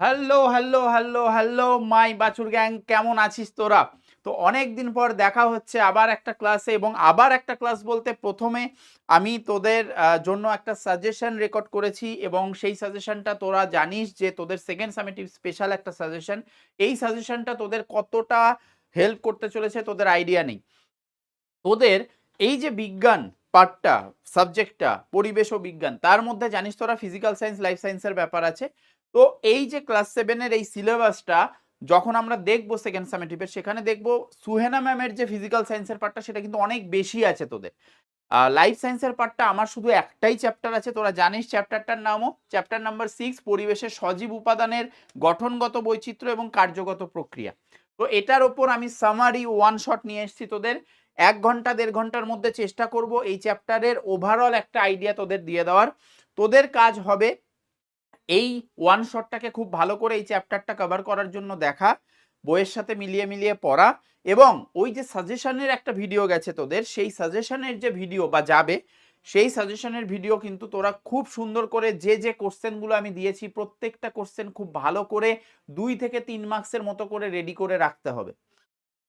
Hello hello hello hello my বাছুর gang, কেমন আছিস তোরা? তো অনেক দিন পর দেখা হচ্ছে আবার একটা ক্লাসে, এবং আবার একটা ক্লাস বলতে প্রথমে আমি তোদের জন্য একটা সাজেশন রেকর্ড করেছি, এবং সেই সাজেশনটা তোরা জানিস যে তোদের সেকেন্ড সামেটিভ স্পেশাল একটা সাজেশন। এই সাজেশনটা তোদের কতটা হেল্প করতে চলেছে তোদের আইডিয়া নেই। তোদের এই যে বিজ্ঞান পার্টটা, সাবজেক্টটা পরিবেশ ও বিজ্ঞান, তার মধ্যে জানিস তোরা ফিজিক্যাল সায়েন্স, লাইফ সায়েন্সের ব্যাপার আছে। তো এই যে ক্লাস 7-এর এই সিলেবাসটা যখন আমরা দেখবো সেকেন্ড সামেটিভের, সেখানে দেখবো সুহেনা ম্যামের যে ফিজিক্যাল সায়েন্সের পার্টটা সেটা কিন্তু অনেক বেশি আছে তোদের। লাইফ সায়েন্সের পার্টটা আমার শুধু একটাই চ্যাপ্টার আছে, তোরা জানিস চ্যাপ্টারটার নামও চ্যাপ্টার নাম্বার 6, পরিবেশের সজীব উপাদানের গঠনগত বৈচিত্র্য এবং কার্যগত প্রক্রিয়া। তো এটার ওপর আমি সামারি ওয়ান শট নিয়ে এসেছি তোদের। 1 ঘন্টা 1.5 ঘন্টার মধ্যে চেষ্টা করব এই চ্যাপ্টারের ওভারঅল একটা আইডিয়া তোদের দিয়ে দেওয়ার। তোদের কাজ হবে এই ওয়ান শটটাকে খুব ভালো করে এই চ্যাপ্টারটা কভার করার জন্য দেখা, বইয়ের সাথে মিলিয়ে মিলিয়ে পড়া, এবং ওই যে সাজেশনের একটা ভিডিও গেছে তোদের, সেই সাজেশনের যে ভিডিও বা যাবে, সেই সাজেশনের ভিডিও কিন্তু তোরা খুব সুন্দর করে যে যে কোশ্চেনগুলো আমি দিয়েছি প্রত্যেকটা কোশ্চেন খুব ভালো করে 2 থেকে 3 মার্কসের মতো করে রেডি করে রাখতে হবে।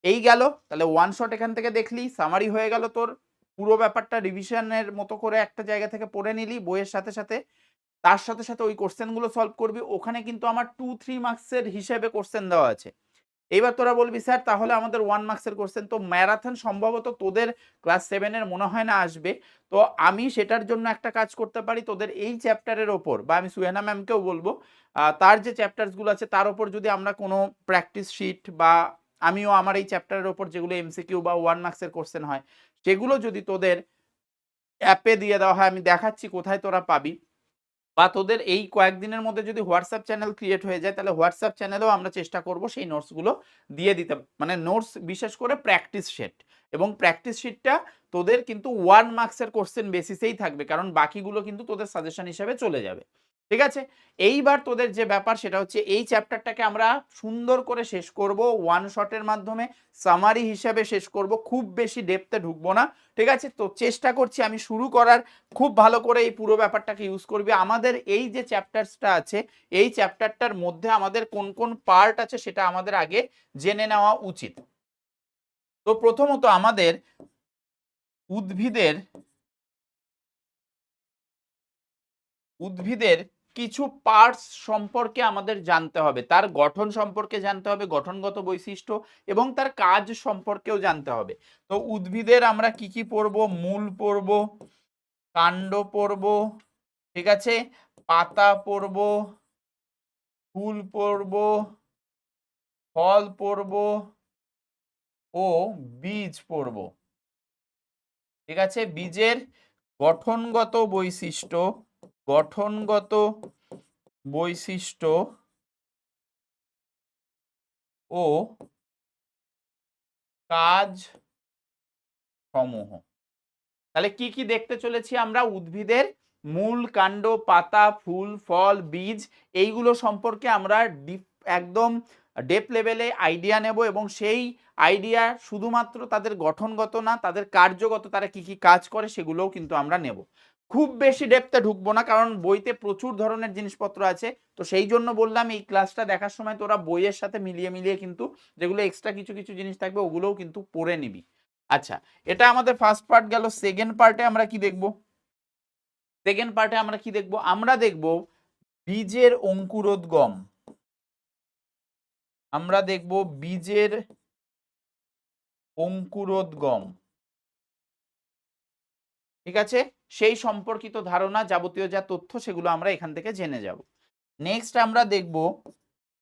এই গেল, তাহলে ওয়ান শট এখান থেকে দেখলি, সামারি হয়ে গেল তোর। পুরো ব্যাপারটা রিভিশনের মতো করে একটা জায়গা থেকে পড়ে নিলি বইয়ের সাথে সাথে, তার সাথে সাথে ওই কোশ্চেনগুলো সলভ করবি। ওখানে কিন্তু আমার 2-3 মার্কসের হিসেবে কোশ্চেন দেওয়া আছে। এইবার তোরা বলবি স্যার তাহলে আমাদের 1 মার্কসের কোশ্চেন তো ম্যারাথন সম্ভবত তোদের ক্লাস 7-এর মনে হয় না আসবে। তো আমি সেটার জন্য একটা কাজ করতে পারি, তোদের এই চ্যাপ্টারের ওপর, বা আমি সুহেনা ম্যামকেও বলবো তার যে চ্যাপ্টারসগুলো আছে তার ওপর যদি আমরা কোনো প্র্যাকটিস শিট, বা আমিও আমার এই চ্যাপ্টারের ওপর যেগুলো এমসিকিউ বা 1 মার্কসের কোশ্চেন হয় সেগুলো যদি তোদের অ্যাপে দিয়ে দেওয়া হয়, আমি দেখাচ্ছি কোথায় তোরা পাবি। বা তোদের এই কয়েকদিনের মধ্যে যদি হোয়াটসঅ্যাপ চ্যানেল ক্রিয়েট হয়ে যায়, তাহলে হোয়াটসঅ্যাপ চ্যানেলেও আমরা চেষ্টা করব সেই নোটসগুলো দিয়ে দিতে, মানে নোটস বিশেষ করে প্র্যাকটিস শিট। এবং প্র্যাকটিস শিটটা তোদের কিন্তু 1 মার্কসের কোশ্চেন বেসিসেই থাকবে, কারণ বাকিগুলো কিন্তু তোদের সাজেশন হিসেবে চলে যাবে। ঠিক আছে? এইবার তোদের যে ব্যাপার সেটা হচ্ছে এই চ্যাপ্টারটাকে আমরা সুন্দর করে শেষ করব ওয়ান শটের মাধ্যমে, সামারি হিসাবে শেষ করব, খুব বেশি ডেপথে ঢুকবো না। ঠিক আছে? তো চেষ্টা করছি আমি শুরু করার, খুব ভালো করে এই পুরো ব্যাপারটাকে ইউজ করবি। আমাদের এই যে চ্যাপ্টারসটা আছে, এই চ্যাপ্টারটার মধ্যে আমাদের কোন কোন পার্ট আছে সেটা আমাদের আগে জেনে নেওয়া উচিত। তো প্রথমত আমাদের উদ্ভিদের উদ্ভিদের কিছু পার্টস সম্পর্কে আমাদের জানতে হবে, তার গঠন সম্পর্কে জানতে হবে, গঠনগত বৈশিষ্ট্য, এবং তার কাজ সম্পর্কেও জানতে হবে। তো উদ্ভিদের আমরা কি কি পড়বো? মূল পড়বো, কাণ্ড পড়বো, ঠিক আছে, পাতা পড়বো, ফুল পড়বো, ফল পড়বো ও বীজ পড়বো। ঠিক আছে? বীজের গঠনগত বৈশিষ্ট্য, গঠনগত বৈশিষ্ট্য ও কাজ সমূহ। তাহলে কি কি দেখতে চলেছি আমরা? উদ্ভিদের মূল, কাণ্ড, পাতা, ফুল, ফল, বীজ, এইগুলো সম্পর্কে আমরা একদম ডেপ লেভেলে আইডিয়া নেব, এবং সেই আইডিয়া শুধুমাত্র তাদের গঠনগত না, তাদের কার্যগত, তারা কি কি কাজ করে সেগুলোও কিন্তু আমরা নেব। খুব বেশি ডেপথে ঢুকবো না, কারণ বইতে প্রচুর ধরনের জিনিসপত্র আছে। তো সেই জন্য বললাম এই ক্লাসটা দেখার সময় তোরা বইয়ের সাথে মিলিয়ে মিলিয়ে কিন্তু যেগুলো এক্সট্রা কিছু কিছু জিনিস থাকবে ওগুলোও কিন্তু পড়ে নিবি। আচ্ছা, এটা আমাদের ফার্স্ট পার্ট গেল। সেকেন্ড পার্টে আমরা কি দেখব? সেকেন্ড পার্টে আমরা কি দেখব? আমরা দেখব বীজের অঙ্কুরোদ্গম। আমরা দেখব বীজের অঙ্কুরোদ্গম। ঠিক আছে? সেই সম্পর্কিত ধারণা, যাবতীয় যা তথ্য সেগুলো আমরা এখান থেকে জেনে যাব। নেক্সট আমরা দেখব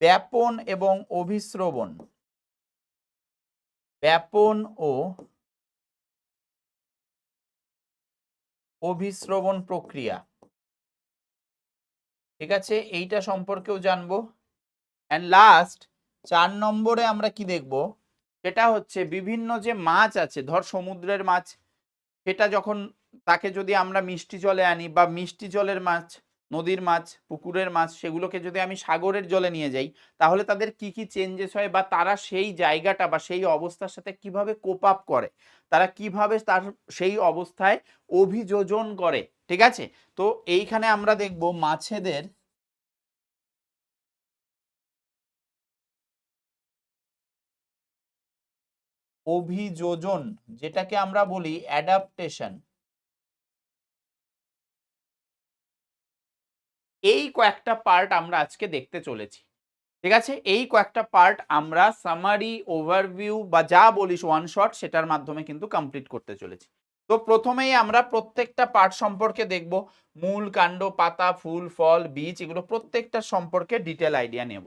ব্যাপন এবং অভিস্রবণ। ব্যাপন ও অভিস্রবণ প্রক্রিয়া। ঠিক আছে? এইটা সম্পর্কেও জানবো। অ্যান্ড লাস্ট 4 নম্বরে আমরা কি দেখব? সেটা হচ্ছে বিভিন্ন যে মাছ আছে, ধর সমুদ্রের মাছ, সেটা যখন তাকে যদি আমরা মিষ্টি জলে আনি, বা মিষ্টি জলের মাছ, নদীর মাছ, পুকুরের মাছ, সেগুলোকে যদি আমি সাগরের জলে নিয়ে যাই, তাহলে তাদের কি কি চেঞ্জেস হয়, বা তারা সেই জায়গাটা বা সেই অবস্থার সাথে কিভাবে কোপ আপ করে, তারা কিভাবে তার সেই অবস্থায় অভিযোজন করে। ঠিক আছে? তো এইখানে আমরা দেখব মাছেদের অভিযোজন, যেটাকে আমরা বলি অ্যাডাপ্টেশন। এই কয়েকটা পার্ট আমরা আজকে দেখতে চলেছি। ঠিক আছে, এই কয়েকটা পার্ট আমরা সামারি, ওভারভিউ বা যা বলিস ওয়ান শট সেটার মাধ্যমে কিন্তু কমপ্লিট করতে চলেছি। তো প্রথমেই আমরা প্রত্যেকটা পার্ট সম্পর্কে দেখব, মূল, কাণ্ড, পাতা, ফুল, ফল, বীজ, এগুলো প্রত্যেকটা সম্পর্কে ডিটেল আইডিয়া নেব।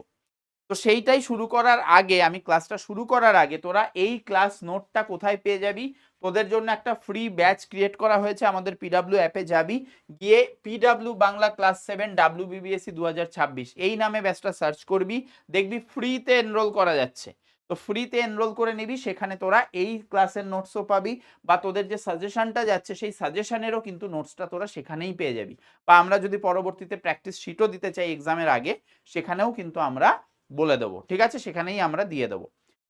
তো সেইটাই শুরু করার আগে, আমি ক্লাসটা শুরু করার আগে তোরা এই ক্লাস নোটটা কোথায় পেয়ে যাবি, তোদের জন্য একটা ফ্রি ব্যাচ ক্রিয়েট করা হয়েছে, আমাদের পিডাব্লিউ অ্যাপে যাবি, গিয়ে পিডাব্লিউ বাংলা ক্লাস 7 WBBSC 2026 এই নামে ব্যাচটা সার্চ করবি, দেখবি ফ্রিতে এনরোল করা যাচ্ছে। তো ফ্রিতে এনরোল করে নিবি, সেখানে তোরা এই ক্লাসের নোটসও পাবি, বা তোদের যে সাজেশনটা যাচ্ছে সেই সাজেশনেরও কিন্তু নোটসটা তোরা সেখানেই পেয়ে যাবি, বা আমরা যদি পরবর্তীতে প্র্যাকটিস শিটও দিতে চাই এক্সামের আগে, সেখানেও কিন্তু আমরা বলে দেবো। ঠিক আছে, সেখানেই আমরা দিয়ে দেবো।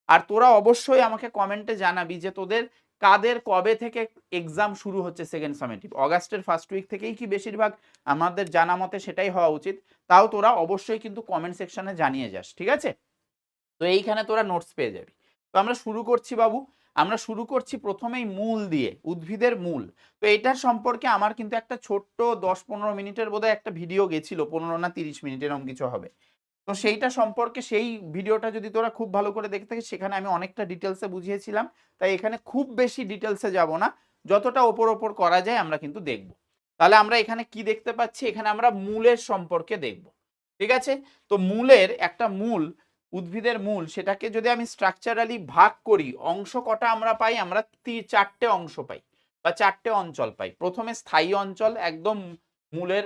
আর তোরা অবশ্যই আমাকে কমেন্টে জানাবি যে তোদের কাদের কবে থেকে এক্সাম শুরু হচ্ছে সেকেন্ড সামেটিভ। অগাস্টের ফার্স্ট উইক থেকেই কি বেশিরভাগ, আমাদের জানা মতে সেটাই হওয়া উচিত। তাও তোরা অবশ্যই কিন্তু কমেন্ট সেকশনে জানিয়ে যাস, ঠিক আছে? তো এইখানে তোরা নোটস পেয়ে যাবি। তো আমরা শুরু করছি বাবু, আমরা শুরু করছি প্রথমেই মূল দিয়ে, উদ্ভিদের মূল। তো এইটার সম্পর্কে আমার কিন্তু একটা ছোট্ট 10-15 মিনিটের বোধহয় একটা ভিডিও গেছিল, 15 না 30 মিনিট এরকম কিছু হবে। তো সেইটা সম্পর্কে, সেই ভিডিওটা যদি তোরা খুব ভালো করে দেখতে থাকিস, সেখানে আমি অনেকটা ডিটেলসে বুঝিয়েছিলাম, তাই এখানে খুব বেশি ডিটেলসে যাব না, যতটা ওপর ওপর করা যায় আমরা কিন্তু দেখব। তাহলে আমরা এখানে কি দেখতে পাচ্ছি, এখানে আমরা মূলের সম্পর্কে দেখব। ঠিক আছে, তো মূলের একটা মূল, উদ্ভিদের মূল, সেটাকে যদি আমি স্ট্রাকচারালি ভাগ করি, অংশ কটা আমরা পাই, আমরা 4টে অংশ পাই বা 4টে অঞ্চল পাই। প্রথমে স্থায়ী অঞ্চল, একদম মূলের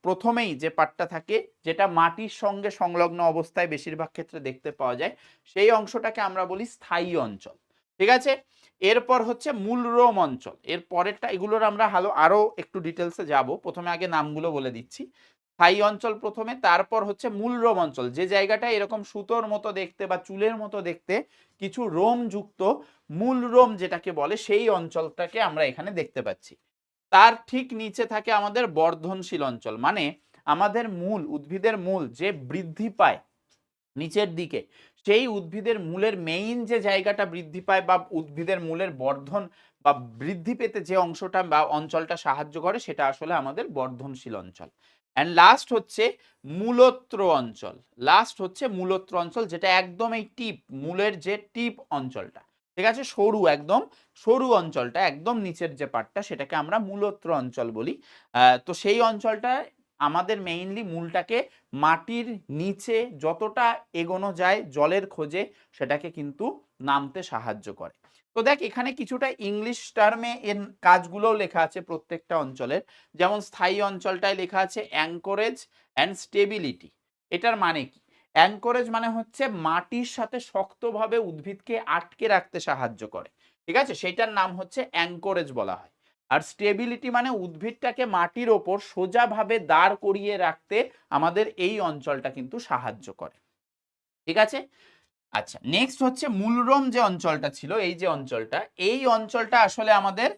প্রথমেই যে পার্টটা থাকে, যেটা মাটির সঙ্গে সংলগ্ন অবস্থায় বেশিরভাগ ক্ষেত্রে দেখতে পাওয়া যায়, সেই অংশটাকে আমরা বলি স্থায়ী অঞ্চল। ঠিক আছে, এরপর হচ্ছে মূলরোম অঞ্চল, এর পরেরটা, এগুলোর আমরা আরো একটু ডিটেলসে যাব, প্রথমে আগে নামগুলো বলে দিচ্ছি। স্থায়ী অঞ্চল প্রথমে, তারপর হচ্ছে মূলরোম অঞ্চল, যে জায়গাটা এরকম সুতোর মতো দেখতে বা চুলের মতো দেখতে কিছু রোম যুক্ত, মূলরোম যেটাকে বলে, সেই অঞ্চলটাকে আমরা এখানে দেখতে পাচ্ছি। তার ঠিক নিচে থাকে আমাদের বর্ধনশীল অঞ্চল, মানে আমাদের মূল, উদ্ভিদের মূল যে বৃদ্ধি পায় নিচের দিকে, সেই উদ্ভিদের মূলের মেইন যে জায়গাটা বৃদ্ধি পায় বা উদ্ভিদের মূলের বর্ধন বা বৃদ্ধি পেতে যে অংশটা বা অঞ্চলটা সাহায্য করে, সেটা আসলে আমাদের বর্ধনশীল অঞ্চল। অ্যান্ড লাস্ট হচ্ছে মূলত্র অঞ্চল, লাস্ট হচ্ছে মূলত্র অঞ্চল, যেটা একদম এই টিপ, মূলের যে টিপ অঞ্চলটা, ঠিক আছে, সরু, একদম সরু অঞ্চলটা, একদম নিচের যে পার্টটা, সেটাকে আমরা মূলত্র অঞ্চল বলি। তো সেই অঞ্চলটা আমাদের মেইনলি মূলটাকে মাটির নিচে যতটা এগোনো যায় জলের খোঁজে, সেটাকে কিন্তু নামতে সাহায্য করে। তো দেখ, এখানে কিছুটা ইংলিশ টার্মে এর কাজগুলোও লেখা আছে প্রত্যেকটা অঞ্চলের। যেমন স্থায়ী অঞ্চলটায় লেখা আছে অ্যাঙ্করেজ অ্যান্ড স্টেবিলিটি। এটার মানে কি? অ্যাঙ্করেজ মানে হচ্ছে মাটির সাথে শক্তভাবে উদ্ভিদকে আটকে রাখতে সাহায্য করে, ঠিক আছে, সেইটার নাম হচ্ছে অ্যাঙ্করেজ বলা হয়। আর স্টেবিলিটি মানে উদ্ভিদটাকে মাটির ওপর সোজাভাবে দাঁড় করিয়ে রাখতে আমাদের এই অঞ্চলটা কিন্তু সাহায্য করে। ঠিক আছে, আচ্ছা, নেক্সট হচ্ছে মূলরোম যে অঞ্চলটা ছিল, এই যে অঞ্চলটা, এই অঞ্চলটা আসলে আমাদের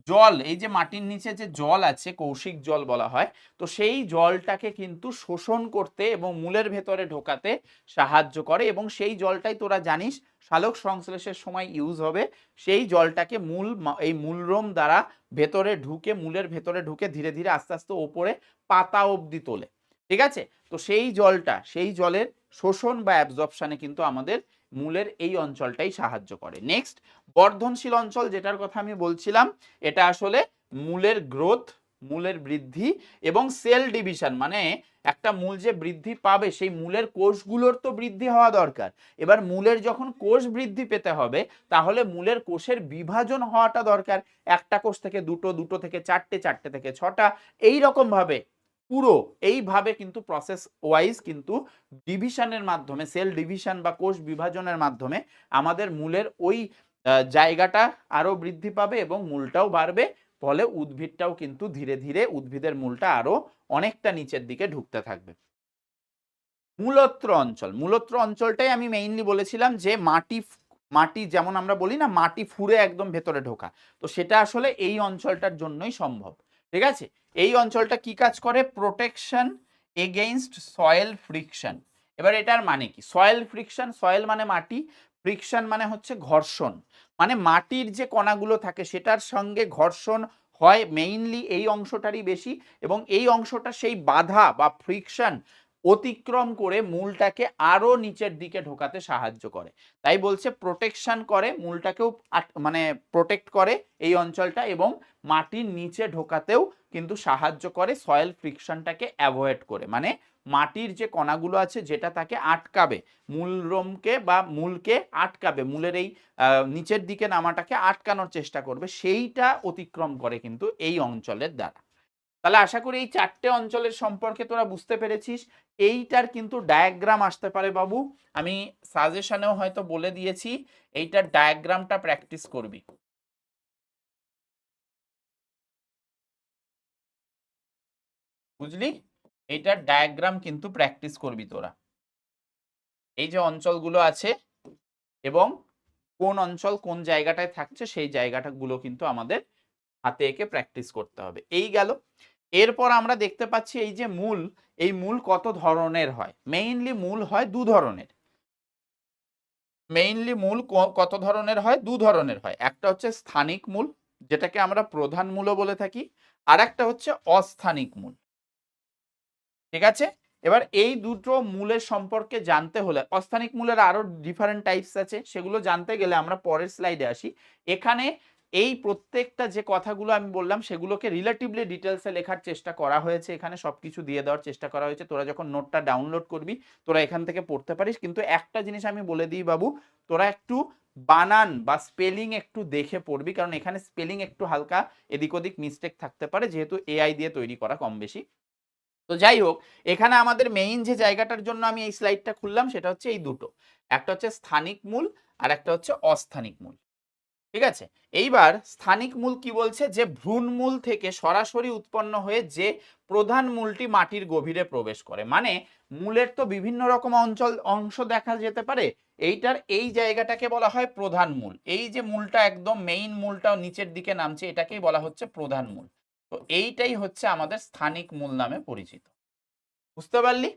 জল, এই যে মাটির নিচে যে জল আছে, কৌশিক জল বলা হয়, তো সেই জলটাকে কিন্তু শোষণ করতে এবং মূলের ভেতরে ঢোকাতে সাহায্য করে, এবং সেই জলটাই তোরা জানিস সালোক সংশ্লেষের সময় ইউজ হবে। সেই জলটাকে এই মূলরোম দ্বারা ভেতরে ঢুকে, মূলের ভেতরে ঢুকে ধীরে ধীরে আস্তে আস্তে ওপরে পাতা অবধি তোলে। ঠিক আছে, তো সেই জলটা, সেই জলের শোষণ বা অ্যাবজর্পশনে কিন্তু আমাদের মূলের এই অঞ্চলটাই সাহায্য করে। নেক্সট, বর্ধনশীল অঞ্চল, যেটার কথা আমি বলছিলাম, এটা আসলে মূলের গ্রোথ, মূলের বৃদ্ধি এবং সেল ডিভিশন, মানে একটা মূল যে বৃদ্ধি পাবে, সেই মূলের কোষগুলোর তো বৃদ্ধি হওয়া দরকার। এবার মূলের যখন কোষ বৃদ্ধি পেতে হবে, তাহলে মূলের কোষের বিভাজন হওয়াটা দরকার, একটা কোষ থেকে দুটো, দুটো থেকে চারটে, চারটে থেকে ছটা, এই রকম ভাবে পুরো এইভাবে কিন্তু প্রসেস ওয়াইজ কিন্তু ডিভিশনের মাধ্যমে, সেল ডিভিশন বা কোষ বিভাজনের মাধ্যমে আমাদের মূলের ওই জায়গাটা আরো বৃদ্ধি পাবে এবং মূলটাও বাড়বে, ফলে উদ্ভিদটাও কিন্তু ধীরে ধীরে, উদ্ভিদের মূলটা আরো অনেকটা নিচের দিকে ঢুকতে থাকবে। মূলত্র অঞ্চল, মূলত্র অঞ্চলটাই আমি মেইনলি বলেছিলাম যে মাটি যেমন আমরা বলি না, মাটি ফুঁড়ে একদম ভেতরে ঢোকা, তো সেটা আসলে এই অঞ্চলটার জন্যই সম্ভব। ঠিক আছে, এই অঞ্চলটা কি কাজ করে? Protection against soil friction. এবার এটার মানে কি? সয়েল ফ্রিকশন, সয়েল মানে মাটি, ফ্রিকশন মানে হচ্ছে ঘর্ষণ, মানে মাটির যে কণাগুলো থাকে সেটার সঙ্গে ঘর্ষণ হয় মেইনলি এই অংশটারই বেশি, এবং এই অংশটা সেই বাধা বা ফ্রিকশন অতিক্রম করে মূলটাকে আরো নিচের দিকে ঢোকাতে সাহায্য করে। তাই বলছে প্রোটেকশন করে, মূলটাকেও মানে প্রোটেক্ট করে এই অঞ্চলটা, এবং মাটির নিচে ঢোকাতেও কিন্তু সাহায্য করে সয়েল ফ্রিকশনটাকে অ্যাভয়েড করে, মানে মাটির যে কণাগুলো আছে যেটা তাকে আটকাবে, মূলরোমকে বা মূলকে আটকাবে, মূলের এই নিচের দিকে নামাটাকে আটকানোর চেষ্টা করবে, সেইটা অতিক্রম করে কিন্তু এই অঞ্চলের দ্বারা। তাহলে আশা করি এই চারটে অঞ্চলের সম্পর্কে তোরা বুঝতে পেরেছিস। এইটার কিন্তু ডায়াগ্রাম আসতে পারে বাবু, আমি সাজেশনেও হয়তো বলে দিয়েছি, এইটার ডায়াগ্রামটা প্র্যাকটিস করবি, বুঝলি? এইটার ডায়াগ্রাম কিন্তু প্র্যাকটিস করবি তোরা, এই যে অঞ্চলগুলো আছে এবং কোন অঞ্চল কোন জায়গাটায় থাকছে সেই জায়গাটাগুলো কিন্তু আমাদের হাতে এঁকে প্র্যাকটিস করতে হবে। এই গেল। এরপর আমরা দেখতে পাচ্ছি এই যে মূল, এই মূল কত ধরনের হয়? মেইনলি মূল হয় দু ধরনের। মেইনলি মূল কত ধরনের হয়? দু ধরনের হয়। একটা হচ্ছে স্থানিক মূল, যেটাকে আমরা প্রধান মূলও বলে থাকি, আর একটা হচ্ছে অস্থানিক মূল। ঠিক আছে? এবার এই দুটো মূলের সম্পর্কে জানতে হলে, অস্থানিক মূলের আরো ডিফারেন্ট টাইপস আছে, সেগুলো জানতে গেলে আমরা পরের স্লাইডে আসি। এখানে এই প্রত্যেকটা যে কথাগুলো আমি বললাম সেগুলোকে রিলেটিভলি ডিটেলসে লেখার চেষ্টা করা হয়েছে, এখানে সবকিছু দিয়ে দেওয়ার চেষ্টা করা হয়েছে। তোরা যখন নোটটা ডাউনলোড করবি তোরা এখান থেকে পড়তে পারিস, কিন্তু একটা জিনিস আমি বলে দিই বাবু, তোরা একটু বানান বা স্পেলিং একটু দেখে পড়বি, কারণ এখানে স্পেলিং একটু হালকা এদিক ওদিক মিস্টেক থাকতে পারে, যেহেতু এআই দিয়ে তৈরি করা কম বেশি। তো যাই হোক, এখানে আমাদের মেইন যে জায়গাটার জন্য আমি এই স্লাইডটা খুললাম সেটা হচ্ছে এই দুটো, একটা হচ্ছে স্থানিক মূল আর একটা হচ্ছে অস্থানিক মূল। ঠিক আছে? এইবার স্থানিক মূল কি বলছে? যে ভ্রূণমূল থেকে সরাসরি উৎপন্ন হয়ে যে প্রধান মূলটি মাটির গভীরে প্রবেশ করে, মানে মূলের তো বিভিন্ন রকম অংশ দেখা যেতে পারে, এইটার এই জায়গাটাকে বলা হয় প্রধান মূল। এই যে মূলটা একদম মেইন মূলটাও নিচের দিকে নামছে, এটাকেই বলা হচ্ছে প্রধান মূল। তো এইটাই হচ্ছে আমাদের স্থানিক মূল নামে পরিচিত। বুঝতে পারলি?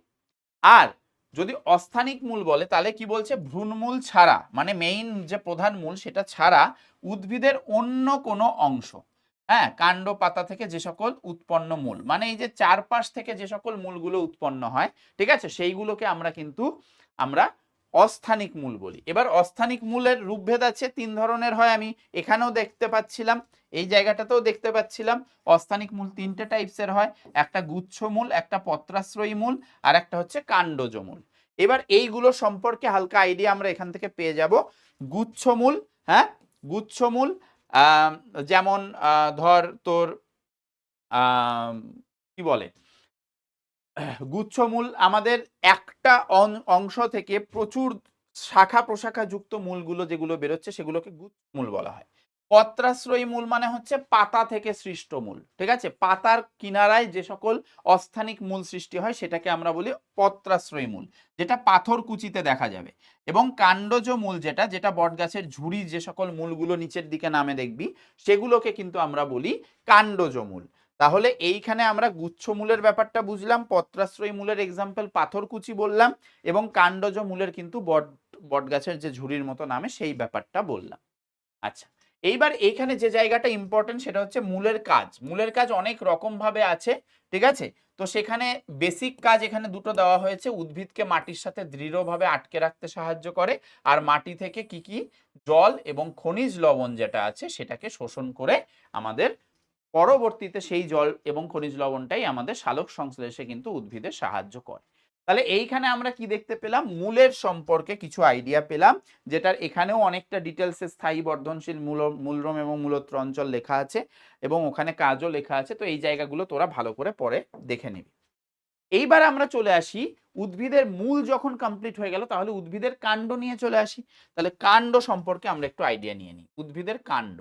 আর যদি অস্থানিক মূল বলে তাহলে কি বলছে? ভ্রূণমূল ছাড়া, মানে মেইন যে প্রধান মূল সেটা ছাড়া উদ্ভিদের অন্য কোনো অংশ, হ্যাঁ, কাণ্ড পাতা থেকে যে সকল উৎপন্ন মূল, মানে এই যে চারপাশ থেকে যে সকল মূলগুলো উৎপন্ন হয়, ঠিক আছে, সেইগুলোকে আমরা অস্থানিক মূল বলি। এবার অস্থানিক মূলের রূপভেদ আছে, তিন ধরনের হয়, আমি এখানেও দেখতে পাচ্ছিলাম, এই জায়গাটাতেও দেখতে পাচ্ছিলাম। অস্থানিক মূল তিনটে টাইপসের হয়, একটা গুচ্ছ মূল, একটা পত্রাশ্রয়ী মূল, আর একটা হচ্ছে কাণ্ডজ মূল। এবার এইগুলো সম্পর্কে হালকা আইডিয়া আমরা এখান থেকে পেয়ে যাব। গুচ্ছমূল, হ্যাঁ, গুচ্ছমূল যেমন ধর তোর কি বলে, গুচ্ছমূল আমাদের একটা অংশ থেকে প্রচুর শাখা প্রশাখা যুক্ত মূলগুলো যেগুলো বেরোচ্ছে সেগুলোকে গুচ্ছমূল বলা হয়। পত্রাশ্রয়ী মূল মানে হচ্ছে পাতা থেকে সৃষ্ট মূল, ঠিক আছে, পাতার কিনারায় যে সকল অস্থানিক মূল সৃষ্টি হয় সেটাকে আমরা বলি পত্রাশ্রয়ী মূল, যেটা পাথর কুচিতে দেখা যাবে। এবং কাণ্ডজ মূল যেটা যেটা বটগাছের ঝুড়ি যে সকল মূলগুলো নিচের দিকে নামে দেখবি সেগুলোকে কিন্তু আমরা বলি কাণ্ডজ মূল। তাহলে এইখানে আমরা গুচ্ছমূলের ব্যাপারটা বুঝলাম, পত্রাশ্রয়ী মূলের এক্সাম্পল পাথরকুচি বললাম, এবং কাণ্ডজ মূলের কিন্তু বটগাছের যে ঝুড়ির মতো নামে সেই ব্যাপারটা বললাম। আচ্ছা, এইবার এইখানে যে জায়গাটা ইম্পর্টেন্ট সেটা হচ্ছে মূলের কাজ। মূলের কাজ অনেক রকম ভাবে আছে, ঠিক আছে, তো সেখানে বেসিক কাজ এখানে দুটো দেওয়া হয়েছে, উদ্ভিদকে মাটির সাথে দৃঢ়ভাবে আটকে রাখতে সাহায্য করে, আর মাটি থেকে কি কি জল এবং খনিজ লবণ যেটা আছে সেটাকে শোষণ করে আমাদের পরবর্তীতে সেই জল এবং খনিজ লবণটাই আমাদের সালোক সংশ্লেষে কিন্তু উদ্ভিদের সাহায্য করে। তাহলে এইখানে আমরা কি দেখতে পেলাম? মূলের সম্পর্কে কিছু আইডিয়া পেলাম, যেটার এখানেও অনেকটা ডিটেলসে স্থায়ী বর্ধনশীল মূলরোম এবং মূলত্র অঞ্চল লেখা আছে, এবং ওখানে কাজও লেখা আছে। তো এই জায়গাগুলো তোরা ভালো করে পরে দেখে নিবি। এইবার আমরা চলে আসি উদ্ভিদের মূল যখন কমপ্লিট হয়ে গেল, তাহলে উদ্ভিদের কাণ্ড নিয়ে চলে আসি। তাহলে কাণ্ড সম্পর্কে আমরা একটু আইডিয়া নিয়ে নিই, উদ্ভিদের কাণ্ড,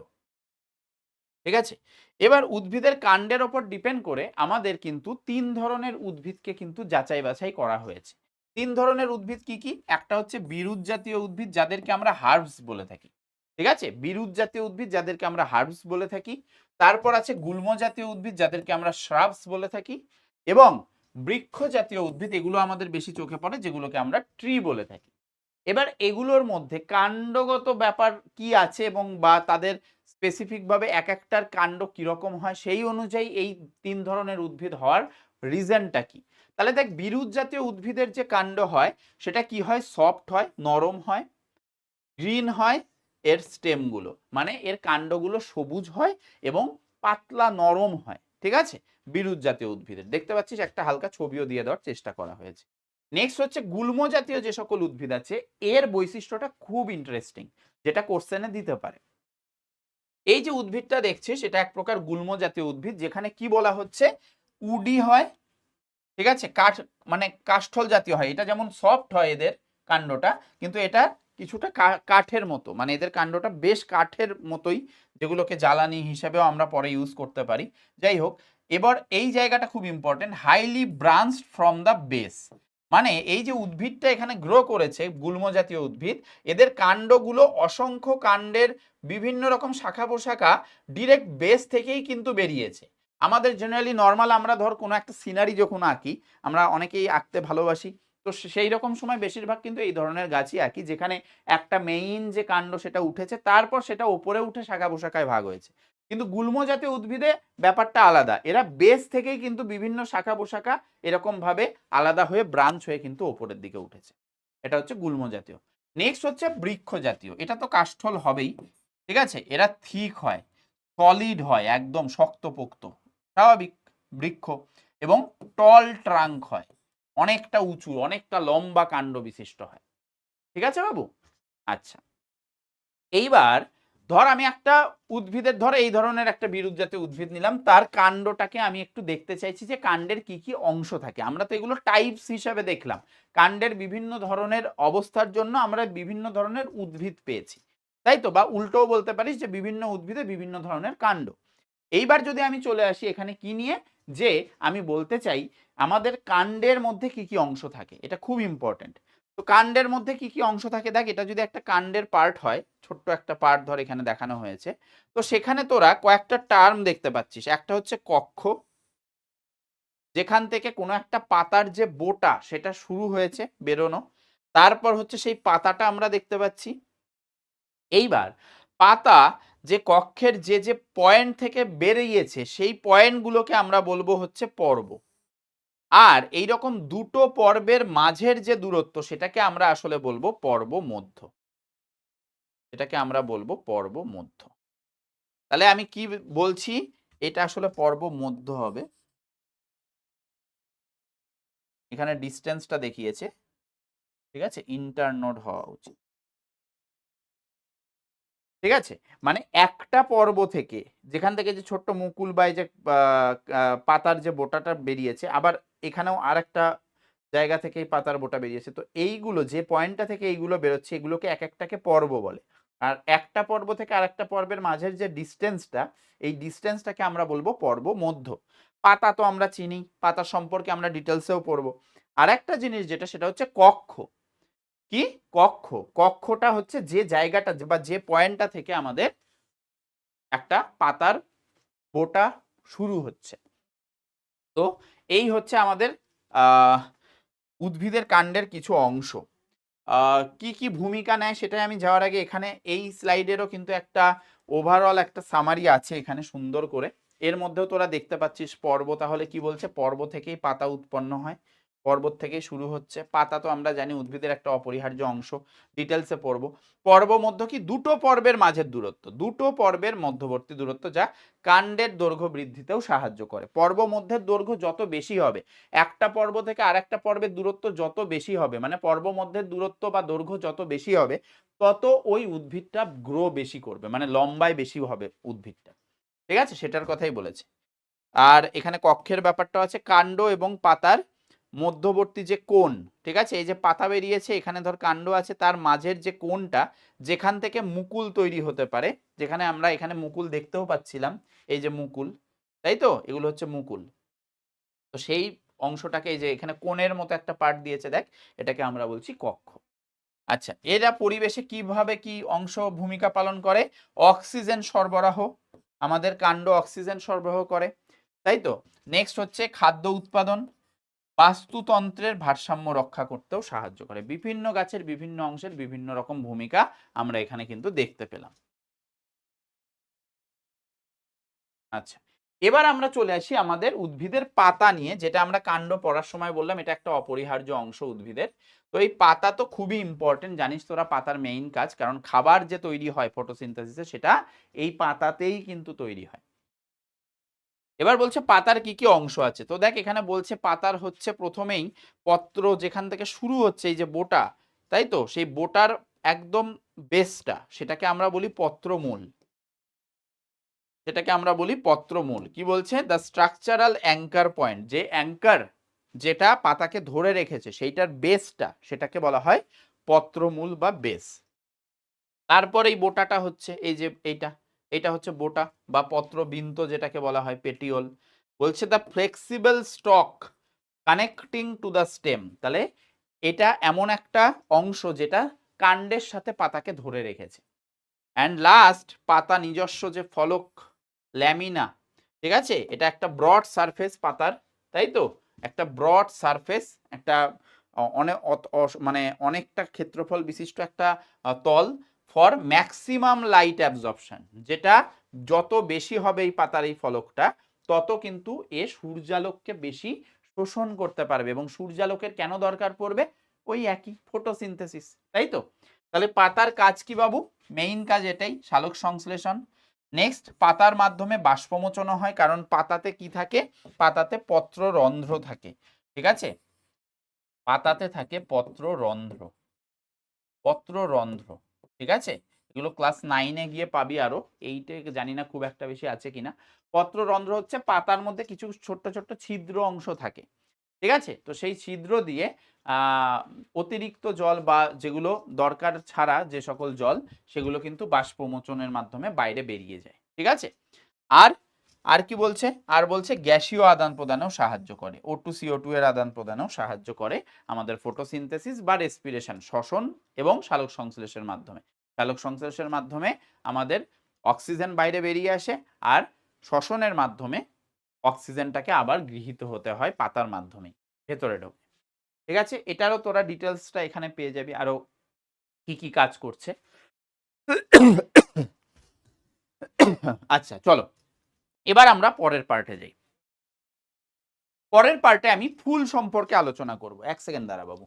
ঠিক আছে। এবার উদ্ভিদের কাণ্ডের ওপর ডিপেন্ড করে আমাদের কিন্তু তিন ধরনের উদ্ভিদকে কিন্তু যাচাই বাছাই করা হয়েছে। তিন ধরনের উদ্ভিদ কি কি? একটা হচ্ছে বিরুৎ জাতীয় উদ্ভিদ যাদেরকে আমরা হার্বস বলে থাকি, ঠিক আছে, বিরুৎ জাতীয় উদ্ভিদ যাদেরকে আমরা হার্বস বলে থাকি। তারপর আছে গুল্ম জাতীয় উদ্ভিদ যাদেরকে আমরা শ্রাবস বলে থাকি, এবং বৃক্ষ জাতীয় উদ্ভিদ, এগুলো আমাদের বেশি চোখে পড়ে, যেগুলোকে আমরা ট্রি বলে থাকি। এবার এগুলোর মধ্যে কাণ্ডগত ব্যাপার কি আছে এবং বা তাদের স্পেসিফিক ভাবে এক একটার কাণ্ড কিরকম হয় সেই অনুযায়ী এই 3 ধরনের উদ্ভিদ হওয়ার রিজনটা কি। তাহলে দেখ, বিরুৎ জাতীয় উদ্ভিদের যে কাণ্ড হয় সেটা কি হয়, সফট হয়, নরম হয়, গ্রিন হয় এর স্টেমগুলো, মানে এর কাণ্ডগুলো সবুজ হয় এবং পাতলা নরম হয়, ঠিক আছে, বিরুৎ জাতীয় উদ্ভিদের। দেখতে পাচ্ছিস একটা হালকা ছবিও দিয়ে দেওয়ার চেষ্টা করা হয়েছে। নেক্সট হচ্ছে গুল্ম জাতীয় যে সকল উদ্ভিদ আছে, এর বৈশিষ্ট্যটা খুব ইন্টারেস্টিং, যেটা কোশ্চেনে দিতে পারে। এই যে উদ্ভিদটা দেখছিস এটা এক প্রকার গুল্ম জাতীয় উদ্ভিদ, যেখানে কি বলা হচ্ছে, উডি হয়, ঠিক আছে, কাঠ মানে কাষ্ঠল জাতীয় হয়। এটা যেমন সফট হয় এদের কাণ্ডটা, কিন্তু এটা কিছুটা কাঠের মতো, মানে এদের কাণ্ডটা বেশ কাঠের মতোই, যেগুলোকে জ্বালানি হিসেবেও আমরা পরে ইউজ করতে পারি। যাই হোক, এবার এই জায়গাটা খুব important, highly branched from the base, মানে এই যে উদ্ভিদটা এখানে গ্রো করেছে গুল্ম জাতীয় উদ্ভিদ, এদের কাণ্ডগুলো অসংখ্য কাণ্ডের বিভিন্ন রকম শাখা প্রশাখা ডিরেক্ট বেস থেকেই কিন্তু বেরিয়েছে। আমাদের জেনারেলি নর্মাল আমরা ধর কোনো একটা সিনারি যখন আঁকি, আমরা অনেকেই আঁকতে ভালোবাসি, তো সেই রকম সময় বেশিরভাগ কিন্তু এই ধরনের গাছই আঁকি, যেখানে একটা মেইন যে কাণ্ড সেটা উঠেছে, তারপর সেটা ওপরে উঠে শাখা প্রশাখায় ভাগ হয়েছে। কিন্তু গুল্ম জাতীয় উদ্ভিদে ব্যাপারটা আলাদা, এরা বেস থেকেই কিন্তু বিভিন্ন শাখা প্রশাখা এরকম ভাবে আলাদা হয়ে ব্রাঞ্চ হয়ে কিন্তু ওপরের দিকে উঠেছে। এটা হচ্ছে গুল্ম জাতীয়। নেক্সট হচ্ছে বৃক্ষ জাতীয়, এটা তো কাষ্ঠল হবেই, ঠিক আছে, এরা থিক হয়, সলিড হয়, একদম শক্তপোক্ত, স্বাভাবিক বৃক্ষ, এবং টল ট্রাঙ্ক হয়, অনেকটা উঁচু, অনেকটা লম্বা কাণ্ড বিশিষ্ট হয়, ঠিক আছে বাবু। আচ্ছা, এইবার ধর আমি একটা উদ্ভিদের, ধর এই ধরনের একটা বিরুৎ জাতীয় উদ্ভিদ নিলাম, তার কাণ্ডটাকে আমি একটু দেখতে চাইছি যে কাণ্ডের কি কি অংশ থাকে। আমরা তো এগুলো টাইপস হিসাবে দেখলাম, কাণ্ডের বিভিন্ন ধরনের অবস্থার জন্য আমরা বিভিন্ন ধরনের উদ্ভিদ পেয়েছি, তাই তো, বা উল্টোও বলতে পারিস যে বিভিন্ন উদ্ভিদে বিভিন্ন ধরনের কাণ্ড। এইবার যদি আমি চলে আসি এখানে কি নিয়ে, যে আমি বলতে চাই আমাদের কাণ্ডের মধ্যে কি কি অংশ থাকে, এটা খুব ইম্পর্টেন্ট। তো কাণ্ডের মধ্যে কি কি অংশ থাকে দেখ, এটা যদি একটা কাণ্ডের পার্ট হয়, ছোট্ট একটা পার্ট ধর এখানে দেখানো হয়েছে, তো সেখানে তোরা কয়েকটা টার্ম দেখতে পাচ্ছিস। একটা হচ্ছে কক্ষ, যেখান থেকে কোনো একটা পাতার যে বোটা সেটা শুরু হয়েছে বেরোনো, তারপর হচ্ছে সেই পাতাটা আমরা দেখতে পাচ্ছি। এইবার পাতা যে কক্ষের যে যে পয়েন্ট থেকে বেরিয়েছে সেই পয়েন্টগুলোকে আমরা বলবো হচ্ছে পর্ব। আর এই রকম দুটো পর্বের মাঝের যে দূরত্ব সেটাকে আমরা আসলে বলবো পর্ব মধ্য, এটাকে আমরা বলবো পর্ব মধ্য। তাহলে আমি কি বলছি, এটা আসলে পর্ব মধ্য হবে, এখানে ডিস্টেন্সটা দেখিয়েছে, ঠিক আছে, ইন্টারনোড হওয়া উচিত, ঠিক আছে, মানে একটা পর্ব থেকে, যেখান থেকে যে ছোট্ট মুকুল বা এই যে পাতার যে বোটাটা বেরিয়েছে, আবার এখানেও আর একটা জায়গা থেকে পাতার বোটা বেরিয়েছে, তো এইগুলো যে পয়েন্টটা থেকে এইগুলো বেরোচ্ছে এগুলোকে এক একটাকে পর্ব বলে। আর একটা পর্ব থেকে আরেকটা পর্বের মাঝের যে ডিস্টেন্সটা, এই ডিস্টেন্সটাকে আমরা বলবো পর্ব মধ্য। পাতা তো আমরা চিনি, পাতা সম্পর্কে আমরা ডিটেলসেও পড়বো। আর একটা জিনিস যেটা, সেটা হচ্ছে কক্ষ। কি কক্ষ? কক্ষটা হচ্ছে যে জায়গাটা বা যে পয়েন্টটা থেকে আমাদের একটা পাতার বোটা শুরু হচ্ছে। তো এই হচ্ছে আমাদের উদ্ভিদের কাণ্ডের কিছু অংশ। কি কি ভূমিকা নেয় সেটাই আমি যাওয়ার আগে এখানে এই স্লাইডেরও কিন্তু একটা ওভারঅল একটা সামারি আছে এখানে সুন্দর করে। এর মধ্যেও তোরা দেখতে পাচ্ছিস পর্ব, তাহলে কি বলছে, পর্ব থেকেই পাতা উৎপন্ন হয়, পর্বত থেকেই শুরু হচ্ছে। পাতা তো আমরা জানি উদ্ভিদের একটা অপরিহার্য অংশ, ডিটেলসে পড়বো। পর্ব মধ্য কি, দুটো পর্বের মাঝের দূরত্ব, দুটো পর্বের মধ্যবর্তী দূরত্ব, যা কাণ্ডের দৈর্ঘ্য বৃদ্ধিতেও সাহায্য করে। পর্ব মধ্যের দৈর্ঘ্য যত বেশি হবে, একটা পর্ব থেকে আরেকটা পর্বের দূরত্ব যত বেশি হবে, মানে পর্ব মধ্যের দূরত্ব বা দৈর্ঘ্য যত বেশি হবে, তত ওই উদ্ভিদটা গ্রো বেশি করবে, মানে লম্বায় বেশি হবে উদ্ভিদটা, ঠিক আছে, সেটার কথাই বলেছে। আর এখানে কক্ষের ব্যাপারটা আছে, কাণ্ড এবং পাতার মধ্যবর্তী যে কোণ, ঠিক আছে, এই যে পাতা বেরিয়েছে, এখানে ধর কাণ্ড আছে, তার মাঝের যে কোণটা, যেখান থেকে মুকুল তৈরি হতে পারে, যেখানে আমরা এখানে মুকুল দেখতেও পাচ্ছিলাম, এই যে মুকুল, তাই তো, এগুলো হচ্ছে মুকুল। তো সেই অংশটাকে, এই যে এখানে কোণের মতো একটা পার্ট দিয়েছে দেখ, এটাকে আমরা বলছি কক্ষ। আচ্ছা, এরা পরিবেশে কিভাবে কি অংশ ভূমিকা পালন করে? অক্সিজেন সরবরাহ, আমাদের কাণ্ড অক্সিজেন সরবরাহ করে, তাই তো। নেক্সট হচ্ছে খাদ্য উৎপাদন, বাস্তুতন্ত্রের ভারসাম্য রক্ষা করতেও সাহায্য করে। বিভিন্ন গাছের বিভিন্ন অংশের বিভিন্ন রকম ভূমিকা আমরা এখানে কিন্তু দেখতে পেলাম। আচ্ছা, এবার আমরা চলে আসি আমাদের উদ্ভিদের পাতা নিয়ে, যেটা আমরা কাণ্ড পড়ার সময় বললাম এটা একটা অপরিহার্য অংশ উদ্ভিদের। তো এই পাতা তো খুবই ইম্পর্টেন্ট, জানিস তোরা পাতার মেইন কাজ, কারণ খাবার যে তৈরি হয় ফটোসিনথেসিসে সেটা এই পাতাতেই কিন্তু তৈরি হয়। এবার বলছে পাতার কি কি অংশ আছে, তো দেখ এখানে বলছে পাতার হচ্ছে প্রথমেই পত্র যেখান থেকে শুরু হচ্ছে, এই যে বোটা, তাই তো, সেই বোটার একদম বেসটা সেটাকে আমরা বলি পত্রমূল। সেটাকে আমরা বলি পত্রমূল। কি বলছে, দ্য স্ট্রাকচারাল অ্যাঙ্কার পয়েন্ট, যে অ্যাঙ্কার যেটা পাতাকে ধরে রেখেছে সেইটার বেসটা সেটাকে বলা হয় পত্রমূল বা বেস। তারপর এই বোটাটা হচ্ছে এই যে এইটা হচ্ছে বোটা বা পত্রবিন্ত যেটাকে বলা হয় পেটিওল। বলছে the flexible stock connecting to the stem, তাহলে এটা এমন একটা অংশ যেটা কাণ্ডের সাথে পাতাকে ধরে রেখেছে। অ্যান্ড লাস্ট, পাতা নিজস্ব যে ফলক ল্যামিনা, ঠিক আছে, এটা একটা ব্রড সারফেস পাতার, তাই তো, একটা ব্রড সারফেস, একটা অনেক মানে অনেকটা ক্ষেত্রফল বিশিষ্ট একটা তল ফর ম্যাক্সিমাম লাইট অ্যাবজর্পশন, যেটা যত বেশি হবে এই পাতার এই ফলকটা তত কিন্তু এ সূর্যালোককে বেশি শোষণ করতে পারবে। এবং সূর্যালোকের কেন দরকার পড়বে, ওই একই ফটোসিনথেসিস, তাই তো। তাহলে পাতার কাজ কি বাবু, মেইন কাজ এটাই, সালোক সংশ্লেষণ। নেক্সট, পাতার মাধ্যমে বাষ্পমোচন হয়, কারণ পাতাতে কি থাকে, পাতাতে পত্ররন্ধ্র থাকে, ঠিক আছে, পাতাতে থাকে পত্ররন্ধ্র, পত্ররন্ধ্র, ঠিক আছে, এগুলো ক্লাস 9-এ গিয়ে পাবি, আরো 8-এ জানি না খুব একটা বেশি আছে কিনা। পত্ররন্ধ্র হচ্ছে পাতার মধ্যে কিছু ছোট্ট ছোট্ট ছিদ্র অংশ থাকে, ঠিক আছে, তো সেই ছিদ্র দিয়ে অতিরিক্ত জল বা যেগুলো দরকার ছাড়া যে সকল জল সেগুলো কিন্তু বাষ্পমোচনের মাধ্যমে বাইরে বেরিয়ে যায়, ঠিক আছে। আর আর কি বলছে, আর বলছে গ্যাসীয় আদান প্রদানেও সাহায্য করে, O2 CO2 এর আদান প্রদানেও সাহায্য করে আমাদের ফটোসিনথেসিস বা রেসপিরেশন, শ্বসন এবং সালোক সংশ্লেষের মাধ্যমে। সালোক সংশ্লেষের মাধ্যমে আমাদের অক্সিজেন বাইরে বেরিয়ে আসে, আর শ্বসনের মাধ্যমে অক্সিজেনটাকে আবার গৃহীত হতে হয় পাতার মাধ্যমে ভেতরে ঢোকে, ঠিক আছে। এটারও তোরা ডিটেলসটা এখানে পেয়ে যাবি, আরো কি কি কাজ করছে। আচ্ছা চলো, এবার আমরা পরের পার্টে যাই। পরের পার্টে আমি ফুল সম্পর্কে আলোচনা করব, এক সেকেন্ড দাঁড়া বাবু।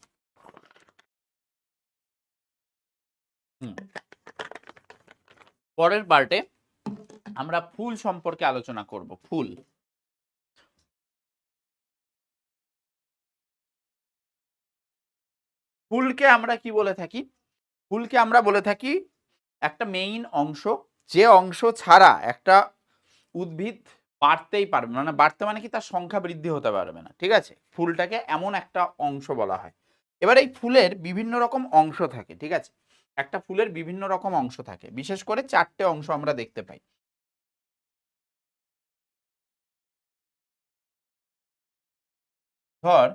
পরের পার্টে আমরা ফুল সম্পর্কে আলোচনা করব। ফুল, ফুলকে আমরা কি বলে থাকি, ফুলকে আমরা বলে থাকি একটা মেইন অংশ, যে অংশ ছাড়া একটা উদ্ভিদ বাড়তেই পারবে না, মানে বাড়তে মানে কি, তার সংখ্যা বৃদ্ধি হতে পারবে না, ঠিক আছে, ফুলটাকে এমন একটা অংশ বলা হয়। এবার এই ফুলের বিভিন্ন রকম অংশ থাকে, ঠিক আছে, একটা ফুলের বিভিন্ন রকম অংশ থাকে, বিশেষ করে 4টে অংশ আমরা দেখতে পাই। ধর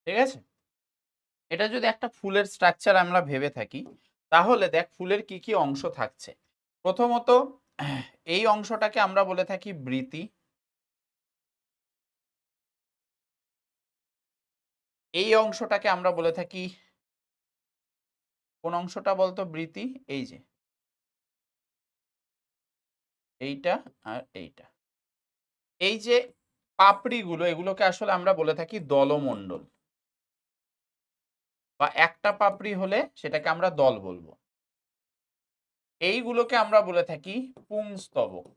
ঠিক আছে, এটা যদি একটা ফুলের স্ট্রাকচার আমরা ভেবে থাকি, তাহলে দেখ ফুলের কি কি অংশ থাকছে। প্রথমত এই অংশটাকে আমরা বলে থাকি বৃতি। এই অংশটাকে আমরা বলে থাকি, কোন অংশটা বলতো বৃতি? এই যে এইটা আর এইটা, এই যে পাপড়িগুলো, এগুলোকে আসলে আমরা বলে থাকি দলমণ্ডল, বা একটা পাপড়ি হলে সেটাকে আমরা দল বলবো। এইগুলোকে আমরা বলে থাকি পুংস্তবক।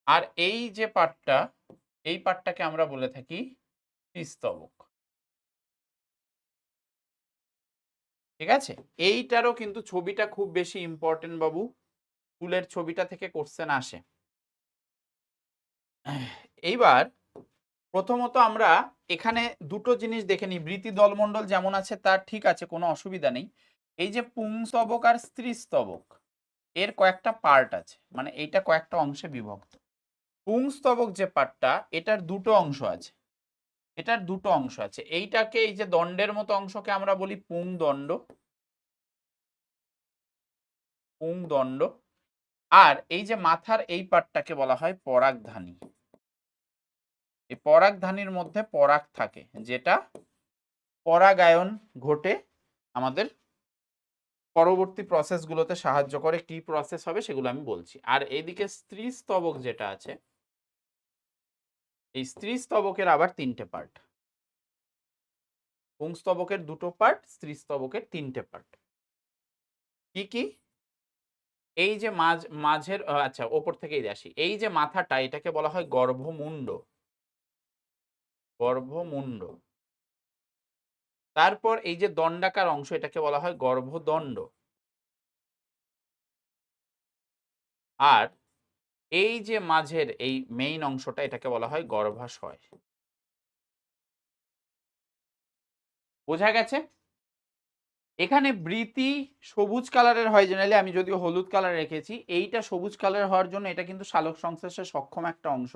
আর এই যে পার্টটা, এই পার্টটাকে আমরা বলে থাকি স্ত্রীস্তবক। ঠিক আছে? এইটারও কিন্তু ছবিটা খুব বেশি ইম্পর্টেন্ট বাবু, ফুলের ছবিটা থেকে কোশ্চেন আসে। এইবার প্রথমত আমরা এখানে দুটো জিনিস দেখে নিই। বৃতি দলমণ্ডল যেমন আছে তার ঠিক আছে, কোনো অসুবিধা নেই। এই যে পুংস্তবক আর স্ত্রীস্তবক, এর কয়েকটা পার্ট আছে, মানে এইটা কয়েকটা অংশে বিভক্ত। পুংস্তবক যে পার্টটা, এটার দুটো অংশ আছে, এটার দুটো অংশ আছে। এইটাকে, এই যে দণ্ডের মতো অংশকে আমরা বলি পুংদণ্ড, পুংদণ্ড। আর এই যে মাথার এই পার্টটাকে বলা হয় পরাগধানী। এই পরাগধানীর মধ্যে পরাগ থাকে, যেটা পরাগায়ন ঘটে আমাদের পরবর্তী প্রসেসগুলোতে সাহায্য করে। কি প্রসেস হবে সেগুলো আমি বলছি। আর এইদিকে স্ত্রীস্তবক যেটা আছে, এই স্ত্রীস্তবকের আবার তিনটে পার্ট। পুংস্তবকের দুটো পার্ট, স্ত্রীস্তবকের তিনটে পার্ট। কি কি? এই যে মাঝের, আচ্ছা ওপর থেকেই আসি। এই যে মাথাটা, এটাকে বলা হয় গর্ভমুণ্ড, গর্ভমুণ্ড। তারপর এই যে দণ্ডাকার অংশ, এটাকে বলা হয় গর্ভদণ্ড। আর এই যে মাঝের এই মেইন অংশটা, এটাকে বলা হয় গর্ভাশয়। বোঝা গেছে? এখানে বৃতি সবুজ কালারের হয় জেনারেলি, আমি যদিও হলুদ কালার রেখেছি। এইটা সবুজ কালার হওয়ার জন্য এটা কিন্তু সালোক সংশ্লেষে সক্ষম একটা অংশ।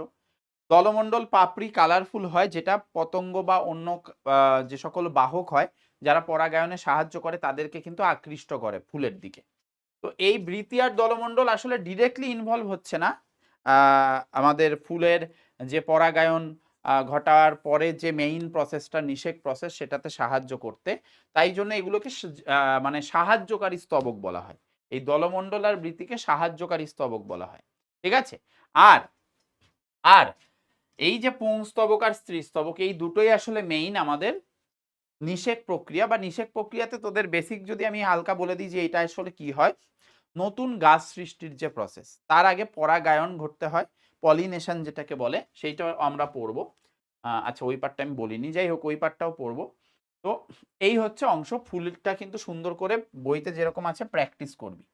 দলমণ্ডল পাপড়ি কালারফুল হয়, যেটা পতঙ্গ বা অন্য যে সকল বাহক হয়, যারা পরাগায়নে সাহায্য করে, তাদেরকে কিন্তু আকৃষ্ট করে ফুলের দিকে। তো এই বৃতি আর দলমণ্ডল আসলে ডিরেক্টলি ইনভলভ হচ্ছে না আমাদের ফুলের যে পরাগায়ন ঘটার পরে যে মেইন প্রসেসটা, নিষেক প্রসেস, সেটাতে সাহায্য করতে। তাই জন্য এগুলোকে মানে সাহায্যকারী স্তবক বলা হয়। এই দলমণ্ডল আর বৃতিকে সাহায্যকারী স্তবক বলা হয়। ঠিক আছে? আর আর এই যে পুংস্তবক আর স্ত্রীস্তবক, এই দুটোই আসলে মেইন আমাদের নিষেক প্রক্রিয়া। বা নিষেক প্রক্রিয়াতে তোদের বেসিক যদি আমি হালকা বলে দিই যে এটা আসলে কি হয়, নতুন গাছ সৃষ্টির যে প্রসেস, তার আগে পরাগায়ন ঘটতে হয়, পলিনেশন যেটাকে বলে, সেইটা আমরা পড়বো। আচ্ছা ওই পার্টটা আমি বলিনি, যাই হোক ওই পার্টটাও পড়বো। তো এই হচ্ছে অংশ। ফুলটা কিন্তু সুন্দর করে বইতে যেরকম আছে প্র্যাকটিস করবি।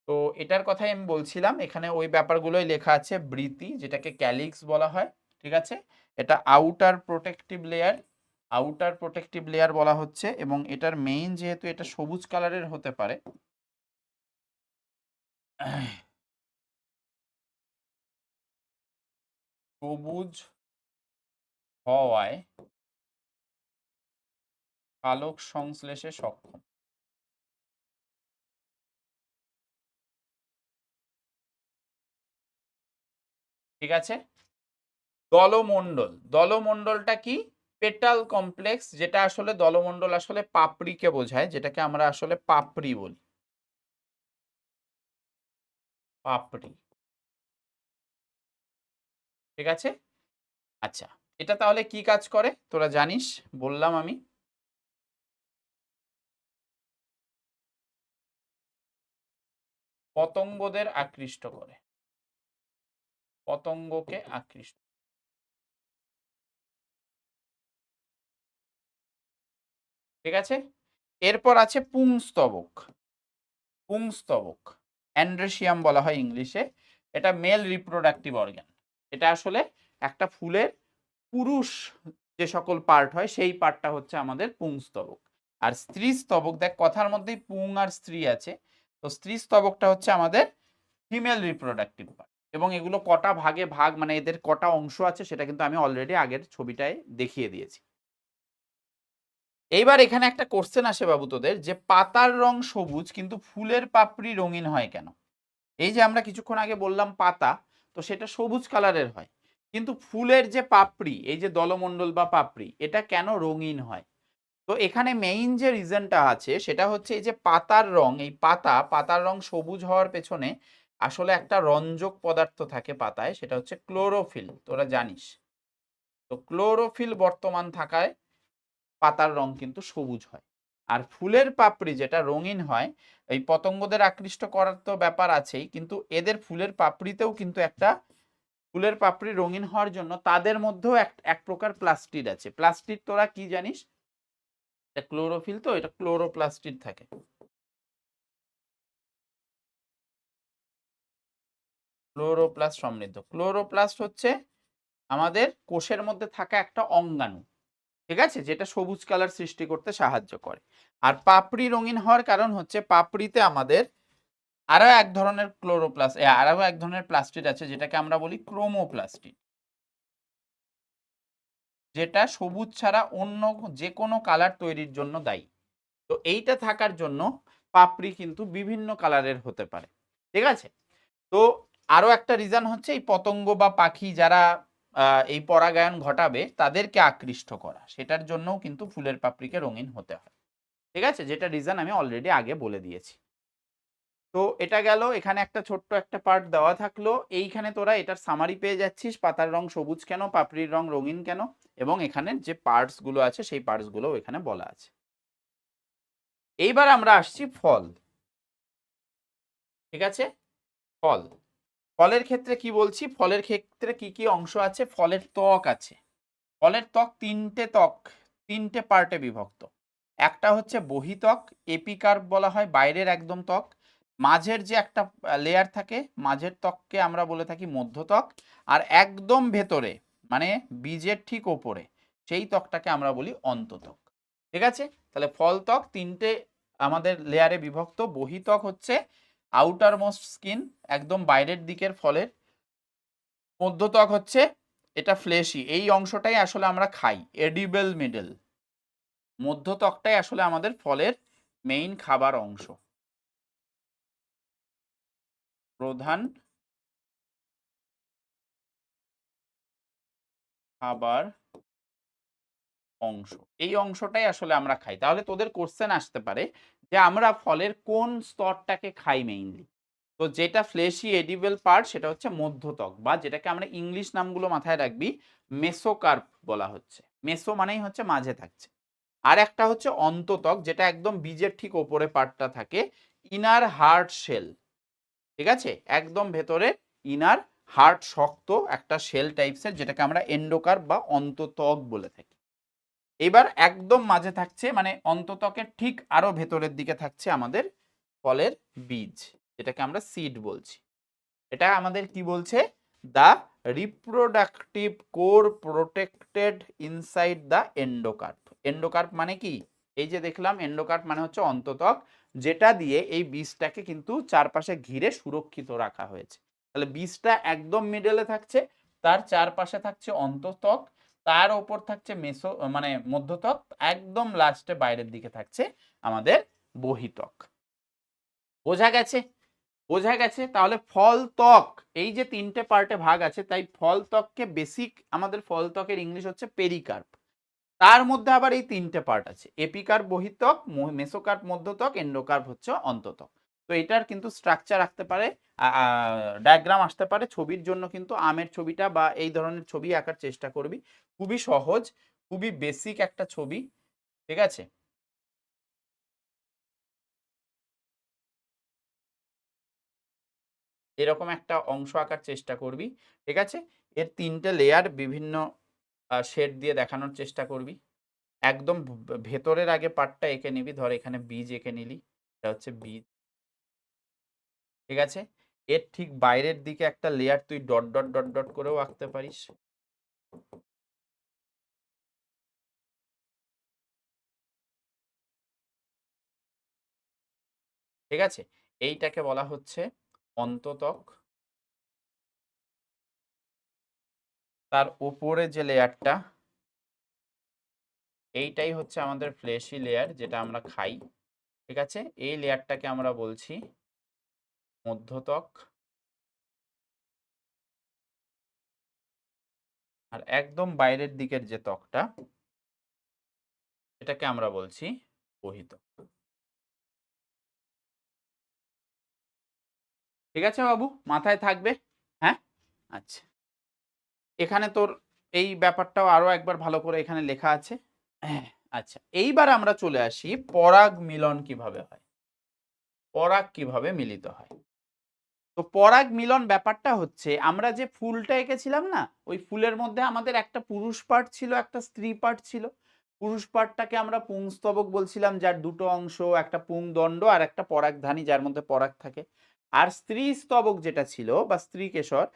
তো এটার কথাই আমি বলছিলাম, এখানে ওই ব্যাপারগুলোই লেখা আছে। বৃতি, যেটাকে ক্যালিক্স বলা হয়, ঠিক আছে? এটা outer protective layer, outer protective layer বলা হচ্ছে। এবং এটার মেইন, যেহেতু এটা সবুজ কালারের হতে পারে, সবুজ হওয়ায় সালোক সংশ্লেষে সক্ষম। ঠিক আছে? দলমণ্ডল, দলমণ্ডলটা কি? পেটাল কমপ্লেক্স, যেটা আসলে দলমণ্ডল আসলে পাপড়িকে বোঝায়, যেটাকে আমরা আসলে পাপড়ি বলি, পাপড়ি। ঠিক আছে? আচ্ছা, এটা তাহলে কি কাজ করে তোরা জানিস? বললাম আমি, পতঙ্গদের আকৃষ্ট করে, পতঙ্গকে আকৃষ্ট। ঠিক আছে? এরপর আছে পুংস্তবক। পুংস্তবক, অ্যান্ড্রেসিয়াম বলা হয় ইংলিশে। এটা মেল রিপ্রোডাক্টিভ অর্গান। এটা আসলে একটা ফুলের পুরুষ যে সকল পার্ট হয়, সেই পার্টটা হচ্ছে আমাদের পুংস্তবক। আর স্ত্রীস্তবক, দেখ কথার মধ্যেই পুং আর স্ত্রী আছে, তো স্ত্রীস্তবকটা হচ্ছে আমাদের ফিমেল রিপ্রোডাক্টিভ পার্ট। এবং এগুলো কটা ভাগে ভাগ, মানে এদের কটা অংশ আছে, সেটা কিন্তু আমি অলরেডি আগের ছবিটায় দেখিয়ে দিয়েছি। এইবার এখানে একটা কোশ্চেন আসে বাবু তোদের, যে পাতার রং সবুজ কিন্তু ফুলের পাপড়ি রঙিন হয় কেন? এই যে আমরা কিছুক্ষণ আগে বললাম পাতা, তো সেটা সবুজ কালারের হয়, কিন্তু ফুলের যে পাপড়ি, এই যে দলমণ্ডল বা পাপড়ি, এটা কেন রঙিন হয়? তো এখানে মেইন যে রিজনটা আছে সেটা হচ্ছে এই যে পাতার রং, এই পাতার রং সবুজ হওয়ার পেছনে আসলে একটা রঞ্জক পদার্থ থাকে পাতায়, সেটা হচ্ছে ক্লোরোফিল, তোরা জানিস। তো ক্লোরোফিল বর্তমান থাকায় পাতার রং কিন্তু সবুজ হয়। আর ফুলের পাপড়ি যেটা রঙিন হয়, এই পতঙ্গদের আকৃষ্ট করার তো ব্যাপার আছেই, কিন্তু এদের ফুলের পাপড়িতেও কিন্তু একটা, ফুলের পাপড়ি রঙিন হওয়ার জন্য তাদের মধ্যেও এক প্রকার প্লাস্টিড আছে। প্লাস্টিড তোরা কি জানিস? এটা ক্লোরোফিল, তো এটা ক্লোরোপ্লাস্টিড থাকে। ক্লোরোপ্লাস্ট সমৃদ্ধ। ক্লোরোপ্লাস্ট হচ্ছে আমাদের কোষের মধ্যে থাকা একটা অঙ্গাণু, ঠিক আছে, যেটা সবুজ কালার সৃষ্টি করতে সাহায্য করে। আর পাপড়ি রঙিন হওয়ার কারণ হচ্ছে পাপড়িতে আমাদের আরো এক ধরনের আরো এক ধরনের প্লাস্টিড আছে, যেটাকে আমরা বলি ক্রোমোপ্লাস্টিড, যেটা সবুজ ছাড়া অন্য যে কোনো কালার তৈরির জন্য দায়ী। তো এইটা থাকার জন্য পাপড়ি কিন্তু বিভিন্ন কালারের হতে পারে, ঠিক আছে। তো আরো একটা রিজন হচ্ছে এই পতঙ্গ বা পাখি যারা এই পরাগায়ন ঘটাবে তাদেরকে আকৃষ্ট করা, সেটার জন্যও কিন্তু ফুলের পাপড়িকে রঙিন হতে হয়, ঠিক আছে, যেটা রিজন আমি অলরেডি আগে বলে দিয়েছি। তো এটা গেল, এখানে একটা ছোট্ট একটা পার্ট দেওয়া থাকলো, এইখানে তোরা এটার সামারি পেয়ে যাচ্ছিস, পাতার রং সবুজ কেন, পাপড়ির রং রঙিন কেন, এবং এখানে যে পার্টস গুলো আছে সেই পার্টস গুলো এখানে বলা আছে। এইবার আমরা আসছি ফল, ঠিক আছে। ফল, ফলের ক্ষেত্রে কি বলছি, ফলের ক্ষেত্রে কি কি অংশ আছে? ফলের ত্বক আছে। ফলের ত্বক তিনটে পার্টে বিভক্ত। একটা হচ্ছে বহিত্বক, এপিকার্প বলা হয়, বাইরের একদম ত্বক। মাঝের যে একটা লেয়ার থাকে, মাঝের ত্বককে আমরা বলে থাকি মধ্যত্বক। আর একদম ভেতরে, মানে বীজের ঠিক ওপরে, সেই ত্বকটাকে আমরা বলি অন্তত্বক, ঠিক আছে। তাহলে ফল ত্বক তিনটে আমাদের লেয়ারে বিভক্ত। বহিত্বক হচ্ছে আউটার মোস্ট স্কিন, একদম বাইরের দিকের ফলের। মধ্যত্বক হচ্ছে এটা ফ্লেশি, এই অংশটাই আসলে আমরা খাই, এডিবল মিডল। মধ্যত্বকটাই আসলে আমাদের ফলের মেইন খাবার অংশ, প্রধান খাবার অংশ, এই অংশটাই আসলে আমরা খাই। তাহলে তোদের কোশ্চেন আসতে পারে যে আমরা ফলের কোন স্তরটাকে খাই মেইনলি। তো যেটা ফ্লেশি এডিবল পার্ট সেটা হচ্ছে মধ্যত্বক, বা যেটাকে আমরা ইংলিশ নামগুলো মাথায় রাখবি, মেসোকার্প বলা হচ্ছে। মেসো মানেই হচ্ছে মাঝে থাকছে। আর একটা হচ্ছে অন্তত্বক, যেটা একদম বীজের ঠিক ওপরে পার্টটা থাকে, ইনার হার্ড শেল, ঠিক আছে, একদম ভেতরে ইনার হার্ড শক্ত একটা শেল টাইপসের, যেটাকে আমরা এন্ডোকার্প বা অন্তত্বক বলে থাকি। এবার একদম মাঝে থাকছে, মানে অন্তত্বকের ঠিক আরো ভেতরের দিকে থাকছে আমাদের ফলের বীজ, যেটাকে আমরা সিড বলছি। এটা আমাদের কি বলছে? The reproductive core protected inside the endocarp. Endocarp মানে কি? এই যে দেখলাম, এন্ডোকার্প মানে হচ্ছে অন্তত্বক, যেটা দিয়ে এই বীজটাকে কিন্তু চারপাশে ঘিরে সুরক্ষিত রাখা হয়েছে। তাহলে বীজটা একদম মিডলে থাকছে, তার চারপাশে থাকছে অন্তত্বক, তার ওপর থাকছে মানে মধ্যত্বক, একদম লাস্টে বাইরের দিকে থাকছে আমাদের বহিত্বক। বোঝা গেছে? বোঝা গেছে। তাহলে ফল ত্বক এই যে তিনটে পার্টে ভাগ আছে, তাই ফল ত্বককে বেসিক, আমাদের ফল ত্বকের ইংলিশ হচ্ছে পেরিকার্প। তার মধ্যে আবার এই তিনটে পার্ট আছে, এপিকার্প বহিত্বক, মেসোকার্প মধ্যত্বক, এন্ডোকার্প হচ্ছে অন্তত্বক। তো এটার কিন্তু স্ট্রাকচার আসতে পারে, ডায়াগ্রাম আসতে পারে ছবির জন্য, কিন্তু আমের ছবিটা বা এই ধরনের ছবি আঁকার চেষ্টা করবি। খুবই সহজ, খুবই বেসিক একটা ছবি, ঠিক আছে। এরকম একটা অংশ আঁকার চেষ্টা করবি, ঠিক আছে। এর তিনটে লেয়ার বিভিন্ন শেড দিয়ে দেখানোর চেষ্টা করবি। একদম ভেতরের আগে পার্টটা এঁকে নিবি, ধর এখানে বীজ এঁকে নিলি, এটা হচ্ছে বীজ, ঠিক আছে। এর ঠিক বাইরের দিকে একটা লেয়ার তুই ডট ডট ডট ডট করেও আঁকতে পারিস, ঠিক আছে। এইটাকে বলা হচ্ছে অন্তত্বক। তার উপরে যে লেয়ারটা, এইটাই হচ্ছে আমাদের ফ্লেশি লেয়ার, যেটা আমরা খাই। ঠিক আছে, এই লেয়ারটাকে আমরা বলছি মধ্যত্বক। আর একদম বাইরের দিকের যে ত্বকটা, এটাকে আমরা বলছি বহিত্বক। ঠিক আছে বাবু, মাথায় থাকবে। হ্যাঁ, আচ্ছা, এখানে তোর এই ব্যাপারটাও আরো একবার ভালো করে এখানে লেখা আছে। আচ্ছা, এইবার আমরা চলে আসি পরাগ মিলন কিভাবে হয়, পরাগ কিভাবে মিলিত হয়। তো পরাগ মিলন ব্যাপারটা হচ্ছে, আমরা যে ফুলটা এঁকেছিলাম না, ওই ফুলের মধ্যে আমাদের একটা পুরুষ পার্ট ছিল, একটা স্ত্রী পার্ট ছিল। পুরুষ পার্টটাকে আমরা পুংস্তবক বলছিলাম, যার দুটো অংশ, একটা পুংদণ্ড আর একটা পরাগধানী, যার মধ্যে পরাগ থাকে। আর স্ত্রী স্তবক যেটা ছিল বা স্ত্রী কেশর,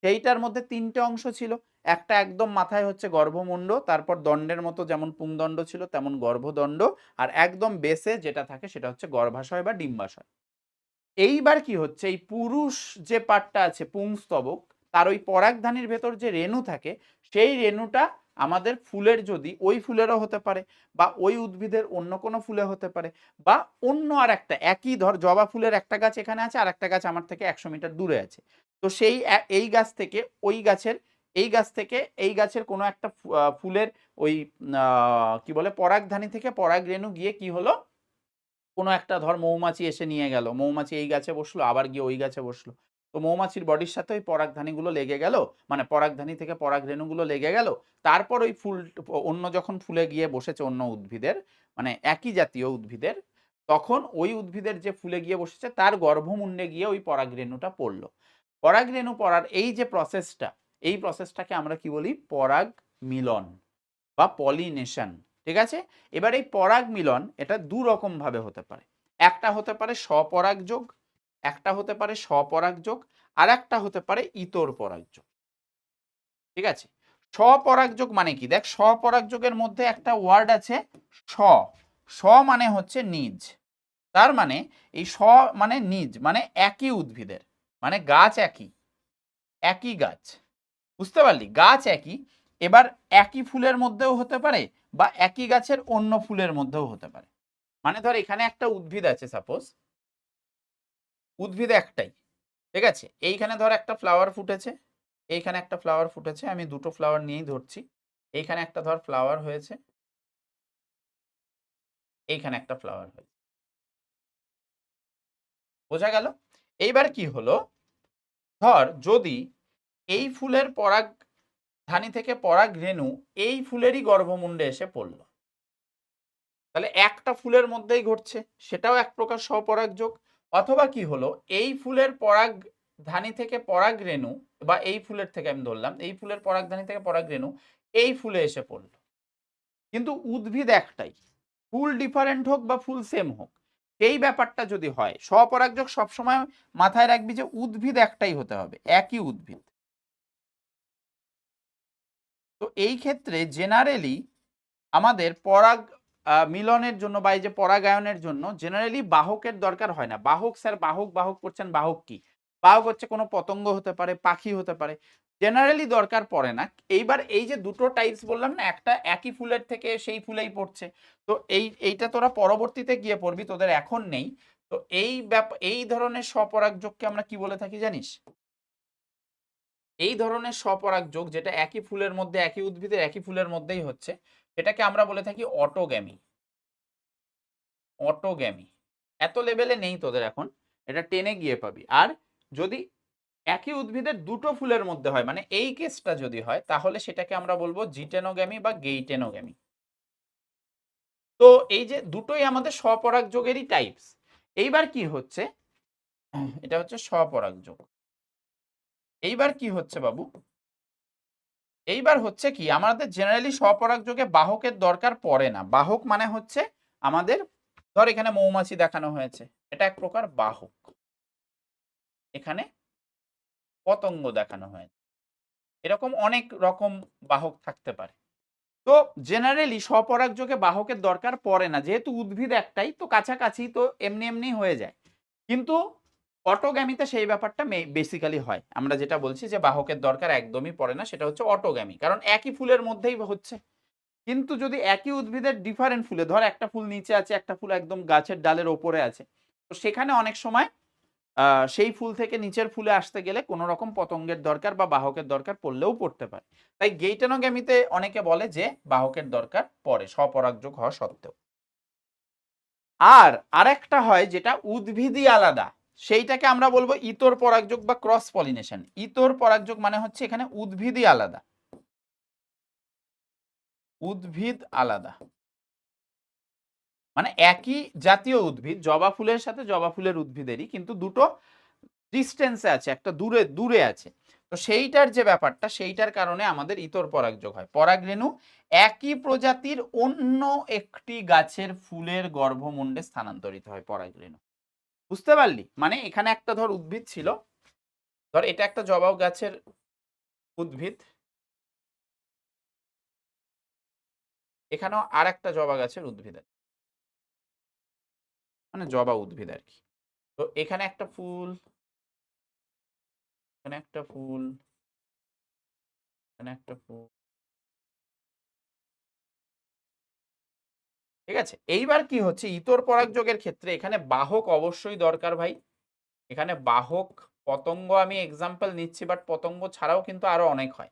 সেইটার মধ্যে তিনটে অংশ ছিল। একটা একদম মাথায় হচ্ছে গর্ভমুণ্ড, তারপর দণ্ডের মতো যেমন পুংদণ্ড ছিল তেমন গর্ভদণ্ড, আর একদম বেসে যেটা থাকে সেটা হচ্ছে গর্ভাশয় বা ডিম্বাশয়। এইবার কি হচ্ছে, এই পুরুষ যে পার্টটা আছে পুংস্তবক, তার ওই পরাগধানীর ভেতর যে রেণু থাকে, সেই রেণুটা আমাদের ফুলের, যদি ওই ফুলেরও হতে পারে, বা ওই উদ্ভিদের অন্য কোনো ফুলে হতে পারে, বা অন্য আর একটা, একই ধর জবা ফুলের একটা গাছ এখানে আছে আর একটা গাছ আমার থেকে 100 মিটার দূরে আছে, তো সেই এই গাছ থেকে ওই গাছের, এই গাছ থেকে এই গাছের কোনো একটা ফুলের ওই কি বলে পরাগধানী থেকে পরাগ রেণু গিয়ে কি হলো, কোনো একটা ধর মৌমাছি এসে নিয়ে গেল, মৌমাছি এই গাছে বসলো, আবার গিয়ে ওই গাছে বসলো, তো মৌমাছির বডির সাথে ওই পরাগধানীগুলো লেগে গেল, মানে পরাগধানী থেকে পরাগ রেণুগুলো লেগে গেল। তারপর ওই ফুল অন্য যখন ফুলে গিয়ে বসেছে অন্য উদ্ভিদের, মানে একই জাতীয় উদ্ভিদের, তখন ওই উদ্ভিদের যে ফুলে গিয়ে বসেছে তার গর্ভমুণ্ডে গিয়ে ওই পরাগ রেণুটা পড়লো। পরাগ রেণু পড়ার এই যে প্রসেসটা, এই প্রসেসটাকে আমরা কি বলি, পরাগ মিলন বা পলিনেশন। ঠিক আছে, এবার এই পরাগ মিলন এটা দু রকম ভাবে হতে পারে। একটা হতে পারে স্বপরাগযোগ, একটা হতে পারে স্বপরাগযোগ, আর একটা হতে পারে ইতর পরাগযোগ। ঠিক আছে, স্বপরাগযোগ মানে কি, দেখ স্বপরাগযোগের মধ্যে একটা ওয়ার্ড আছে স্ব। স্ব মানে হচ্ছে নিজ, তার মানে এই স্ব মানে নিজ, মানে একই উদ্ভিদের, মানে গাছ একই, একই গাছ, বুঝতে পারলি, গাছ একই। এবার একই ফুলের মধ্যেও হতে পারে বা একই গাছের অন্য ফুলের মধ্যেও হতে পারে। মানে ধর এখানে একটা উদ্ভিদ আছে, সাপোজ উদ্ভিদ একটাই, ঠিক আছে, এইখানে ধর একটা ফ্লাওয়ার ফুটেছে, এইখানে একটা ফ্লাওয়ার ফুটেছে, আমি দুটো ফ্লাওয়ার নিয়েই ধরছি। এইখানে একটা ধর ফ্লাওয়ার হয়েছে, এইখানে একটা ফ্লাওয়ার হয়েছে, বোঝা গেল। এইবার কি হলো, ধর যদি এই ফুলের পরাগ ধানী থেকে পরাগ রেণু এই ফুলেরই গর্ভমুণ্ডে এসে পড়লো, তাহলে একটা ফুলের মধ্যেই ঘটছে, সেটাও এক প্রকার স্বপরাগযোগ। অথবা কি হলো, এই ফুলের পরাগ ধানী থেকে পরাগ রেণু, বা এই ফুলের থেকে আমি ধরলাম, এই ফুলের পরাগধানী থেকে পরাগ রেণু এই ফুলে এসে পড়ল, কিন্তু উদ্ভিদ একটাই, ফুল ডিফারেন্ট হোক বা ফুল সেম হোক, এই ব্যাপারটা যদি হয়, স্বপরাগযোগ সবসময় মাথায় রাখবি যে উদ্ভিদ একটাই হতে হবে, একই উদ্ভিদ। তো এই ক্ষেত্রে জেনারেলি আমাদের পরাগ মিলনের জন্য বা এই যে পরাগায়নের জন্য জেনারেলি বাহকের দরকার হয় না। বাহক স্যার, বাহক বাহক করছেন, বাহক কি? বাহক হচ্ছে কোনো পতঙ্গ হতে পারে, পাখি হতে পারে, জেনারেলি দরকার পড়ে না। এইবার এই যে দুটো টাইপস বললাম না, একটা একই ফুলের থেকে সেই ফুলেই পড়ছে, তো এইটা তোরা পরবর্তীতে গিয়ে পড়বি, তোদের এখন নেই। তো এই ধরনের স্বপরাগযোগকে আমরা কি বলে থাকি জানিস? এই ধরনের স্বপরাগযোগ যেটা একই ফুলের মধ্যে, একই উদ্ভিদের একই ফুলের মধ্যেই হচ্ছে, এটাকে আমরা বলে থাকি অটোগ্যামি। অটোগ্যামি এত লেভেলে নেই তোদের এখন, এটা টেনে গিয়ে পাবি। আর যদি একই উদ্ভিদের দুটো ফুলের মধ্যে হয়, মানে এই কেসটা যদি হয়, তাহলে সেটাকে আমরা বলবো জিটেনোগ্যামি বা গেইটেনোগ্যামি। তো এই যে দুটোই আমাদের স্বপরাগযোগেরই টাইপস। এইবার কি হচ্ছে, এটা হচ্ছে স্বপরাগযোগ। এইবার কি হচ্ছে বাবু, এইবার হচ্ছে কি, আমাদের জেনারেলি স্বপরাগযোগে বাহকের দরকার পড়ে না। বাহক মানে হচ্ছে আমাদের, ধর এখানে মৌমাছি দেখানো হয়েছে, এটা এক প্রকার বাহক, এখানে পতঙ্গ দেখানো হয়েছে, এরকম অনেক রকম বাহক থাকতে পারে। তো জেনারেলি স্বপরাগযোগে বাহকের দরকার পড়ে না, যেহেতু উদ্ভিদ একটাই, তো কাছাকাছি, তো এমনি এমনি হয়ে যায়। কিন্তু অটোগ্যামিতে সেই ব্যাপারটা বেসিক্যালি হয়। আমরা যেটা বলছি যে বাহকের দরকার একদমই পড়ে না, সেটা হচ্ছে অটোগ্যামি, কারণ একই ফুলের মধ্যেই হচ্ছে। কিন্তু যদি একই উদ্ভিদের ডিফারেন্ট ফুলে, ধর একটা ফুল নিচে আছে, একটা ফুল একদম গাছের ডালের ওপরে আছে, তো সেখানে অনেক সময় সেই ফুল থেকে নিচের ফুলে আসতে গেলে কোনো রকম পতঙ্গের দরকার বা বাহকের দরকার পড়লেও পড়তে পারে। তাই গেইটানোগ্যামিতে অনেকে বলে যে বাহকের দরকার পড়ে স্বপরাগযোগ হওয়া সত্ত্বেও। আর আরেকটা হয় যেটা উদ্ভিদই আলাদা, সেইটাকে আমরা বলবো ইতর পরাগযোগ বা ক্রস পলিনেশন। ইতর পরাগযোগ মানে হচ্ছে এখানে উদ্ভিদই আলাদা, উদ্ভিদ আলাদা, মানে একই জাতীয় উদ্ভিদ, জবা ফুলের সাথে জবা ফুলের উদ্ভিদেরই, কিন্তু দুটো ডিস্টেন্সে আছে, একটা দূরে দূরে আছে। তো সেইটার যে ব্যাপারটা, সেইটার কারণে আমাদের ইতর পরাগযোগ হয়। পরাগরেণু একই প্রজাতির অন্য একটি গাছের ফুলের গর্ভমুণ্ডে স্থানান্তরিত হয় পরাগরেণু। বুঝতে পারলি? মানে এখানে একটা ধর উদ্ভিদ ছিল, ধর এটা একটা জবা গাছের উদ্ভিদ, এখানেও আর একটা জবা গাছের উদ্ভিদ আছে, মানে জবা উদ্ভিদ আর কি। তো এখানে একটা ফুল, এখানে একটা ফুল, এখানে একটা ফুল, ঠিক আছে। এইবার কি হচ্ছে, ইতর পরাগযোগের ক্ষেত্রে এখানে বাহক অবশ্যই দরকার ভাই। এখানে বাহক, পতঙ্গ আমি এক্সাম্পল নিচ্ছি, বাট পতঙ্গ ছাড়াও কিন্তু আরো অনেক হয়।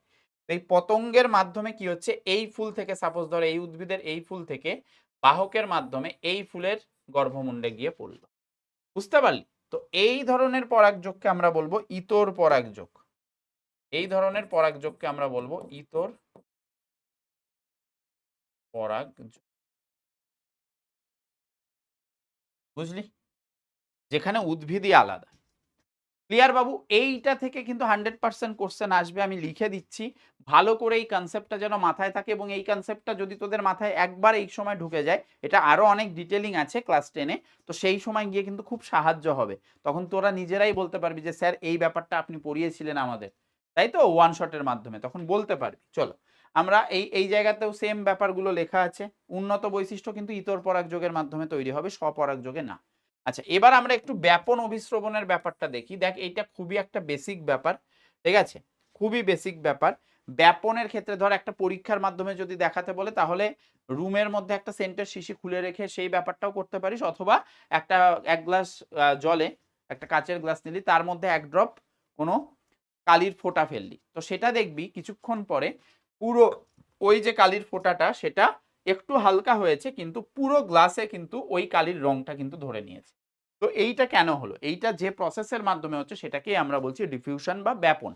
এই পতঙ্গের মাধ্যমে কি হচ্ছে, এই ফুল থেকে সাপোজ ধর এই উদ্ভিদের এই ফুল থেকে বাহকের মাধ্যমে এই ফুলের গর্ভমুণ্ডে গিয়ে পড়লো। বুঝতে পারলি? তো এই ধরনের পরাগযোগকে আমরা বলবো ইতর পরাগযোগ। এই ধরনের পরাগযোগকে আমরা বলবো ইতর পরাগযোগ। বুঝলি? যেখানে উদ্ভিদই আলাদা। ক্লিয়ার বাবু? এইটা থেকে কিন্তু 100% কোশ্চেন আসবে, আমি লিখে দিচ্ছি। ভালো করে এই কনসেপ্টটা যেন মাথায় থাকে, এবং এই কনসেপ্টটা যদি তোদের মাথায় একবার এই সময় ঢুকে যায়, এটা আরো অনেক ডিটেলিং আছে ক্লাস 10-এ, তো সেই সময় গিয়ে কিন্তু খুব সাহায্য হবে। তখন তোরা নিজেরাই বলতে পারবি যে স্যার এই ব্যাপারটা আপনি পড়িয়েছিলেন আমাদের, তাই তো, ওয়ান শটের মাধ্যমে, তখন বলতে পারবি। চলো আমরা এই জায়গাতেও সেম ব্যাপারগুলো লেখা আছে। উন্নত বৈশিষ্ট্য কিন্তু ইতর পরাগযোগের মাধ্যমে তৈরি হবে, স্বপরাগযোগে না। আচ্ছা, এবার আমরা একটু ব্যাপন অভিস্রবণের ব্যাপারটা দেখি। দেখ, এইটা খুবই একটা বেসিক ব্যাপার, ঠিক আছে, খুবই বেসিক ব্যাপার। ব্যাপনের ক্ষেত্রে ধর একটা পরীক্ষার মাধ্যমে যদি দেখাতে বলে, তাহলে রুমের মধ্যে একটা সেন্টের শিশি খুলে রেখে সেই ব্যাপারটাও করতে পারিস, অথবা একটা এক গ্লাস জলে, একটা কাচের গ্লাস নিলি, তার মধ্যে এক ড্রপ কোনো কালির ফোঁটা ফেললি, তো সেটা দেখবি কিছুক্ষণ পরে পুরো ওই যে কালির ফোঁটাটা, সেটা একটু হালকা হয়েছে, কিন্তু পুরো গ্লাসে কিন্তু ওই কালির রংটা কিন্তু ধরে নিয়েছে। তো এইটা কেন হলো? এইটা যে প্রসেসের মাধ্যমে হচ্ছে সেটাকেই আমরা বলছি ডিফিউশন বা ব্যাপন।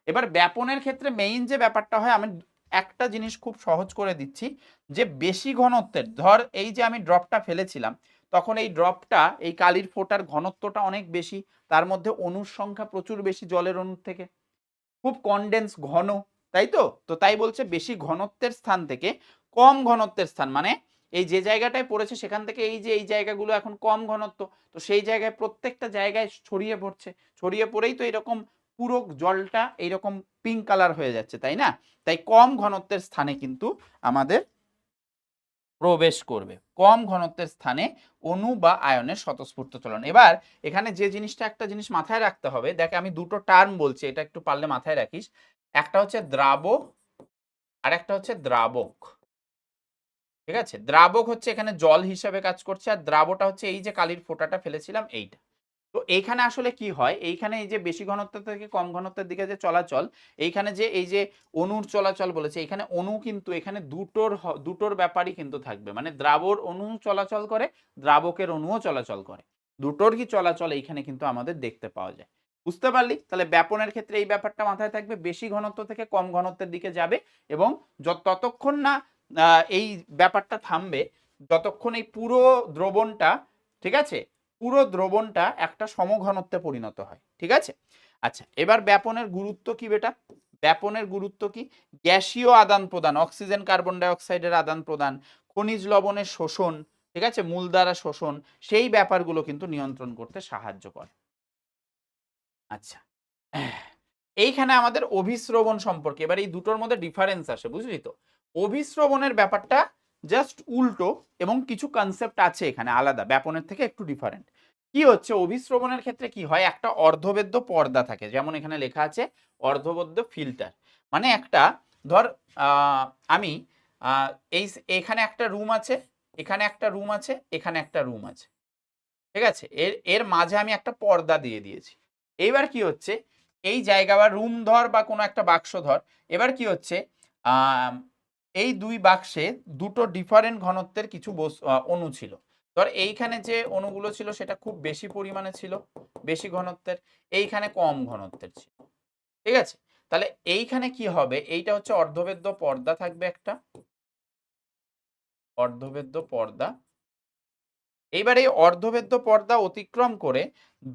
এবার ব্যাপনের ক্ষেত্রে মেইন যে ব্যাপারটা হয়, আমি একটা জিনিস খুব সহজ করে দিচ্ছি, যে বেশি ঘনত্বের, ধর এই যে আমি ড্রপটা ফেলেছিলাম, তখন এই ড্রপটা, এই কালির ফোঁটার ঘনত্বটা অনেক বেশি, তার মধ্যে অণুর সংখ্যা প্রচুর বেশি জলের অণুর থেকে, খুব কনডেন্স ঘন, তাই তো। তো তাই বলছে বেশি ঘনত্বের স্থান থেকে কম ঘনত্বের স্থান, মানে এই যে জায়গাটায় পড়েছে সেখান থেকে এই যে এই জায়গাগুলো এখন কম ঘনত্ব, তো সেই জায়গায় প্রত্যেকটা জায়গায় ছড়িয়ে পড়ছে, ছড়িয়ে পড়েই তো এরকম পুরো জলটা এইরকম পিঙ্ক কালার হয়ে যাচ্ছে, তাই না? তাই কম ঘনত্বের স্থানে কিন্তু আমাদের প্রবেশ করবে, কম ঘনত্বের স্থানে অণু বা আয়নের স্বতঃস্ফূর্ত চলন। এবার এখানে যে জিনিসটা, একটা জিনিস মাথায় রাখতে হবে, দেখ আমি দুটো টার্ম বলছি, এটা একটু পারলে মাথায় রাখিস। একটা হচ্ছে দ্রাবক, আর একটা হচ্ছে দ্রাবক, ঠিক আছে। দ্রাবক হচ্ছে এখানে জল হিসাবে কাজ করছে, আর দ্রাবটা হচ্ছে এই যে কালির ফোঁটাটা ফেলেছিলাম এইটা। তো এইখানে আসলে কি হয়, এইখানে এই যে বেশি ঘনত্ব থেকে কম ঘনত্বের দিকে যে চলাচল, এইখানে যে এই যে অণুর চলাচল বলেছে, এখানে অণু কিন্তু এখানে দুটোর ব্যাপারই কিন্তু থাকবে, মানে দ্রাবর অণু চলাচল করে, দ্রাবকের অণুও চলাচল করে, দুটোর কি চলাচল এইখানে কিন্তু আমাদের দেখতে পাওয়া যায়। বুঝতে পারলি? তাহলে ব্যাপনের ক্ষেত্রে এই ব্যাপারটা মাথায় থাকবে, বেশি ঘনত্ব থেকে কম ঘনত্বের দিকে যাবে, এবং ততক্ষণ না এই ব্যাপারটা থামবে, যতক্ষণ এই পুরো দ্রবণটা, ঠিক আছে, পুরো দ্রবণটা একটা সমঘনত্বে পরিণত হয়, ঠিক আছে। আচ্ছা, এবার ব্যাপনের গুরুত্ব কি বেটা? ব্যাপনের গুরুত্ব কি? গ্যাসীয় আদান প্রদান, অক্সিজেন কার্বন ডাই অক্সাইডের আদান প্রদান, খনিজ লবণের শোষণ, ঠিক আছে, মূল দ্বারা শোষণ, সেই ব্যাপারগুলো কিন্তু নিয়ন্ত্রণ করতে সাহায্য করে। আচ্ছা, এইখানে আমাদের অভিস্রবণ সম্পর্কে, এবার এই দুটোর মধ্যে ডিফারেন্স আসে, বুঝলি তো। অভিস্রবণের ব্যাপারটা জাস্ট উল্টো, এবং কিছু কনসেপ্ট আছে এখানে আলাদা, ব্যাপনের থেকে একটু ডিফারেন্ট। কি হচ্ছে, অভিস্রবণের ক্ষেত্রে কি হয়, একটা অর্ধবেদ্য পর্দা থাকে, যেমন এখানে লেখা আছে অর্ধবেদ্য ফিল্টার, মানে একটা, ধর আমি এই এখানে একটা রুম আছে, এখানে একটা রুম আছে, এখানে একটা রুম আছে, ঠিক আছে। এর এর মাঝে আমি একটা পর্দা দিয়ে দিয়েছি। এইবার কি হচ্ছে, এই জায়গা বা রুম ধর বা কোনো একটা বাক্স ধর, এবার কি হচ্ছে, এই দুই বাক্সে দুটো ডিফারেন্ট ঘনত্বের কিছু অণু ছিল। ধর এইখানে যে অণুগুলো ছিল সেটা খুব বেশি পরিমাণে ছিল, বেশি ঘনত্বের, এইখানে কম ঘনত্বের ছিল, ঠিক আছে। তাহলে এইখানে কি হবে, এইটা হচ্ছে অর্ধবেদ্য পর্দা থাকবে একটা, অর্ধবেদ্য পর্দা। এইবার এই অর্ধবেদ্য পর্দা অতিক্রম করে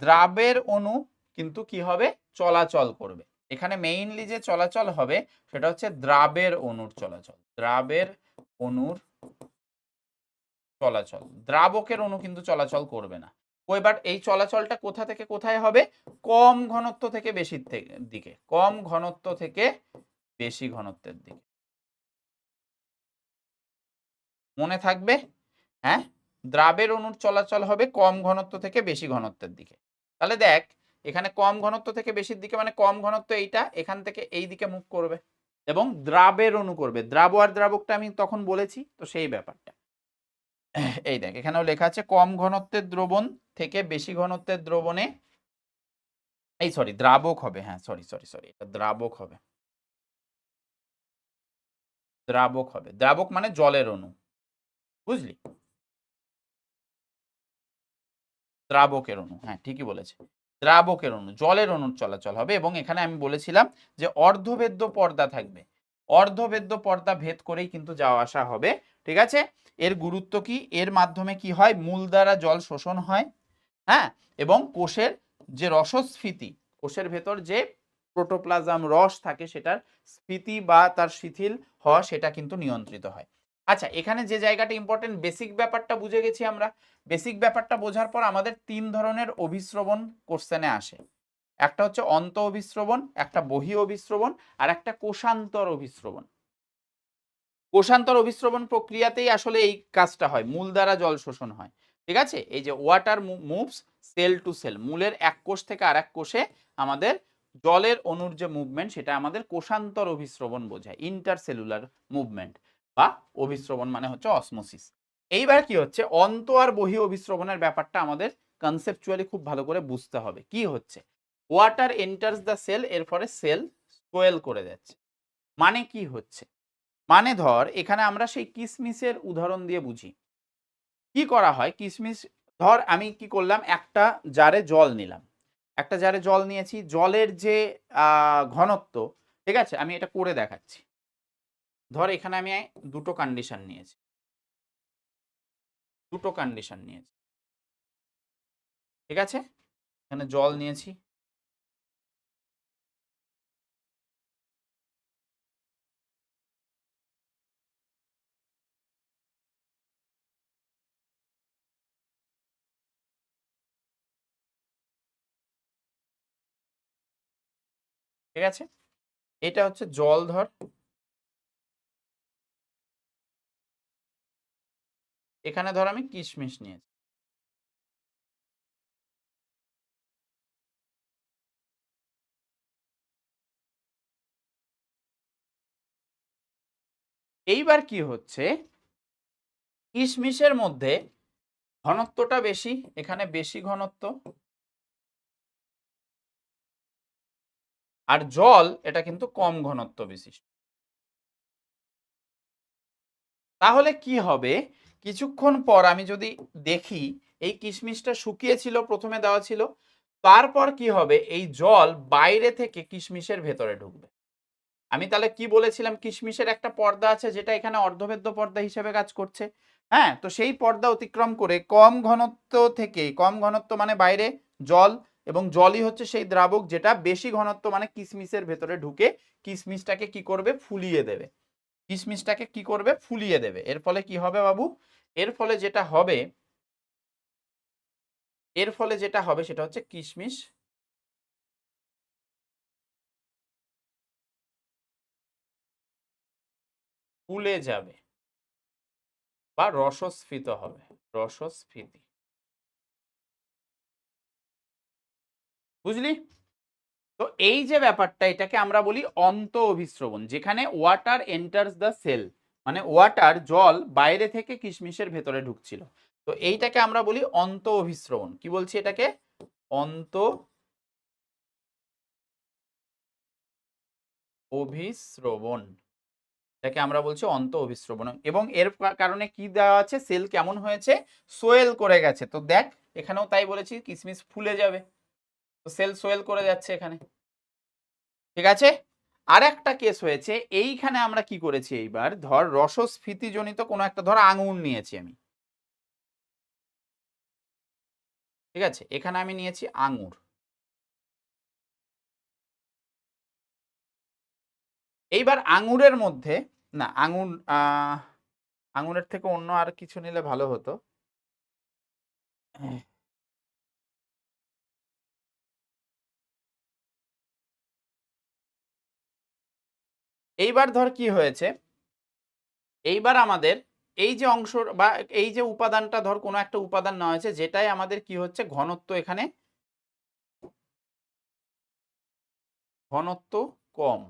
দ্রাবের অণু কিন্তু কি হবে, চলাচল করবে। এখানে মেইনলি যে চলাচল হবে সেটা হচ্ছে দ্রাবের অণুর চলাচল, দ্রাবের অণুর চলাচল, দ্রাবকের অণু কিন্তু চলাচল করবে না। এবার এই চলাচলটা কোথা থেকে কোথায় হবে, কম ঘনত্ব থেকে বেশি দিকে, কম ঘনত্ব থেকে বেশি ঘনত্বের দিকে, মনে থাকবে। হ্যাঁ, দ্রাবের অণুর চলাচল হবে কম ঘনত্ব থেকে বেশি ঘনত্বের দিকে। তাহলে দেখ, এখানে কম ঘনত্ব থেকে বেশির দিকে মানে কম ঘনত্ব এইটা, এখান থেকে এই দিকে মুভ করবে এবং দ্রাবের অণু করবে। দ্রাব আর দ্রাবকটা আমি তখন বলেছি, তো সেই ব্যাপারটা এই দেখ, এখানেও লেখা আছে কম ঘনত্বের দ্রবণ থেকে বেশি ঘনত্বের দ্রবণে, এই সরি দ্রাবক হবে, হ্যাঁ সরি সরি সরি, এটা দ্রাবক হবে, দ্রাবক হবে। দ্রাবক মানে জলের অণু, বুঝলি, দ্রাবকের অণু, হ্যাঁ ঠিকই বলেছে, দ্রাবকের অণু, জলের অণুর চলাচল হবে। এবং এখানে আমি বলেছিলাম যে অর্ধভেদ্য পর্দা থাকবে, অর্ধভেদ্য পর্দা ভেদ করেই কিন্তু যাওয়া আসা হবে, ঠিক আছে। এর গুরুত্ব কি, এর মাধ্যমে কি হয়, মূল দ্বারা জল শোষণ হয়, হ্যাঁ, এবং কোষের যে রসস্ফীতি, কোষের ভেতর যে প্রোটোপ্লাজম রস থাকে সেটার স্ফীতি বা তার শিথিল হওয়া সেটা কিন্তু নিয়ন্ত্রিত হয়। আচ্ছা, এখানে যে জায়গাটা ইম্পর্টেন্ট, বেসিক ব্যাপারটা বুঝে গেছি আমরা। বেসিক ব্যাপারটা বোঝার পর আমাদের তিন ধরনের অভিস্রবণ কোশ্চেনে আসে, একটা হচ্ছে অন্ত অভিস্রবণ, একটা বহি অভিস্রবণ, আর একটা কোষান্তর অভিস্রবণ। কোষান্তর অভিস্রবণ প্রক্রিয়াতেই আসলে এই কাজটা হয়, মূল দ্বারা জল শোষণ হয়, ঠিক আছে। এই যে water moves cell to cell, মূলের এক কোষ থেকে আর এক কোষে আমাদের জলের অণুর যে মুভমেন্ট সেটা আমাদের কোষান্তর অভিস্রবণ বোঝায়, ইন্টারসেলুলার মুভমেন্ট বা অভিস্রবণ মানে হচ্ছে অসমোসিস। এইবার কি হচ্ছে, অন্ত আর বহি অভিস্রবণের ব্যাপারটা আমাদের কনসেপচুয়ালি খুব ভালো করে বুঝতে হবে। কি হচ্ছে, ওয়াটার এন্টার্স দ্য সেল, এর ফলে সেল সোয়েল করে যাচ্ছে, মানে কি হচ্ছে, মানে ধর এখানে আমরা সেই কিসমিসের উদাহরণ দিয়ে বুঝি। কি করা হয়, কিসমিস ধর আমি কি করলাম, একটা জারে জল নিলাম, একটা জারে জল নিয়েছি, জলের যে ঘনত্ব, ঠিক আছে, আমি এটা করে দেখাচ্ছি। ধর এখানে আমি দুটো কন্ডিশন নিয়েছি, দুটো কন্ডিশন নিয়েছি, ঠিক আছে। এখানে জল নিয়েছি, ঠিক আছে, এটা হচ্ছে জল ধর, এখানে ধর আমি কিশমিশ নিয়েছি। এইবার কি হচ্ছে, কিশমিশের মধ্যে ঘনত্বটা বেশি, এখানে বেশি ঘনত্ব, আর জল এটা কিন্তু কম ঘনত্ব বিশিষ্ট। তাহলে কি হবে, কিছুক্ষণ পর আমি যদি দেখি এই কিশমিশটা শুকিয়েছিল, প্রথমে দেওয়া ছিল, তারপর কি হবে, এই জল বাইরে থেকে কিশমিশের ভেতরে ঢুকবে। আমি তাহলে কি বলেছিলাম, কিশমিশের একটা পর্দা আছে যেটা এখানে অর্ধভেদ্য পর্দা হিসেবে কাজ করছে, হ্যাঁ। তো সেই পর্দা অতিক্রম করে কম ঘনত্ব থেকে, কম ঘনত্ব মানে বাইরে জল, এবং জলই হচ্ছে সেই দ্রাবক যেটা বেশি ঘনত্ব মানে কিশমিশের ভেতরে ঢুকে কিশমিশটাকে কি করবে, ফুলিয়ে দেবে, কিশমিশটাকে কি করবে, ফুলিয়ে দেবে। এর ফলে কি হবে বাবু, এর ফলে যেটা হবে, এর ফলে যেটা হবে সেটা হচ্ছে কিশমিশ ফুলে যাবে বা রসস্ফীত হবে, রসস্ফীতি, বুঝলি। তো এই যে ব্যাপারটা, এটাকে আমরা বলি অন্ত অভিস্রবণ, যেখানে ওয়াটার এন্টার্স দ্য সেল, মানে ওয়াটার জল বাইরে থেকে কিশমিশের ভেতরে ঢুকছিল। তো এইটাকে আমরা বলি অন্ত অভিস্রবণ। কি বলছি এটাকে? অন্ত অভিস্রবণ। এটাকে আমরা বলছি অন্ত অভিস্রবণ। এবং এর কারণে কি দেওয়া আছে? সেল কেমন হয়েছে? সোয়েল করে গেছে। তো দেখ এখানেও তাই বলেছি, কিশমিশ ফুলে যাবে, তো সেল সোয়েল করে যাচ্ছে এখানে। ঠিক আছে, আর একটা কেস হয়েছে এইখানে আমরা কি করেছি, এইবার ধর রসস্ফীতিজনিত কোনো একটা, ধর আঙুর নিয়েছি আমি, ঠিক আছে, এখানে আমি নিয়েছি আঙুর। এইবার আঙুরের মধ্যে, না আঙুর আঙুরের থেকে অন্য আর কিছু নিলে ভালো হতো। এইবার ধর কি হয়েছে, এইবার আমাদের এই যে অংশ বা এই যে উপাদানটা, ধর কোনো একটা উপাদান নেওয়া হয়েছে যেটাই আমাদের কি হচ্ছে, ঘনত্ব এখানে ঘনত্ব কম,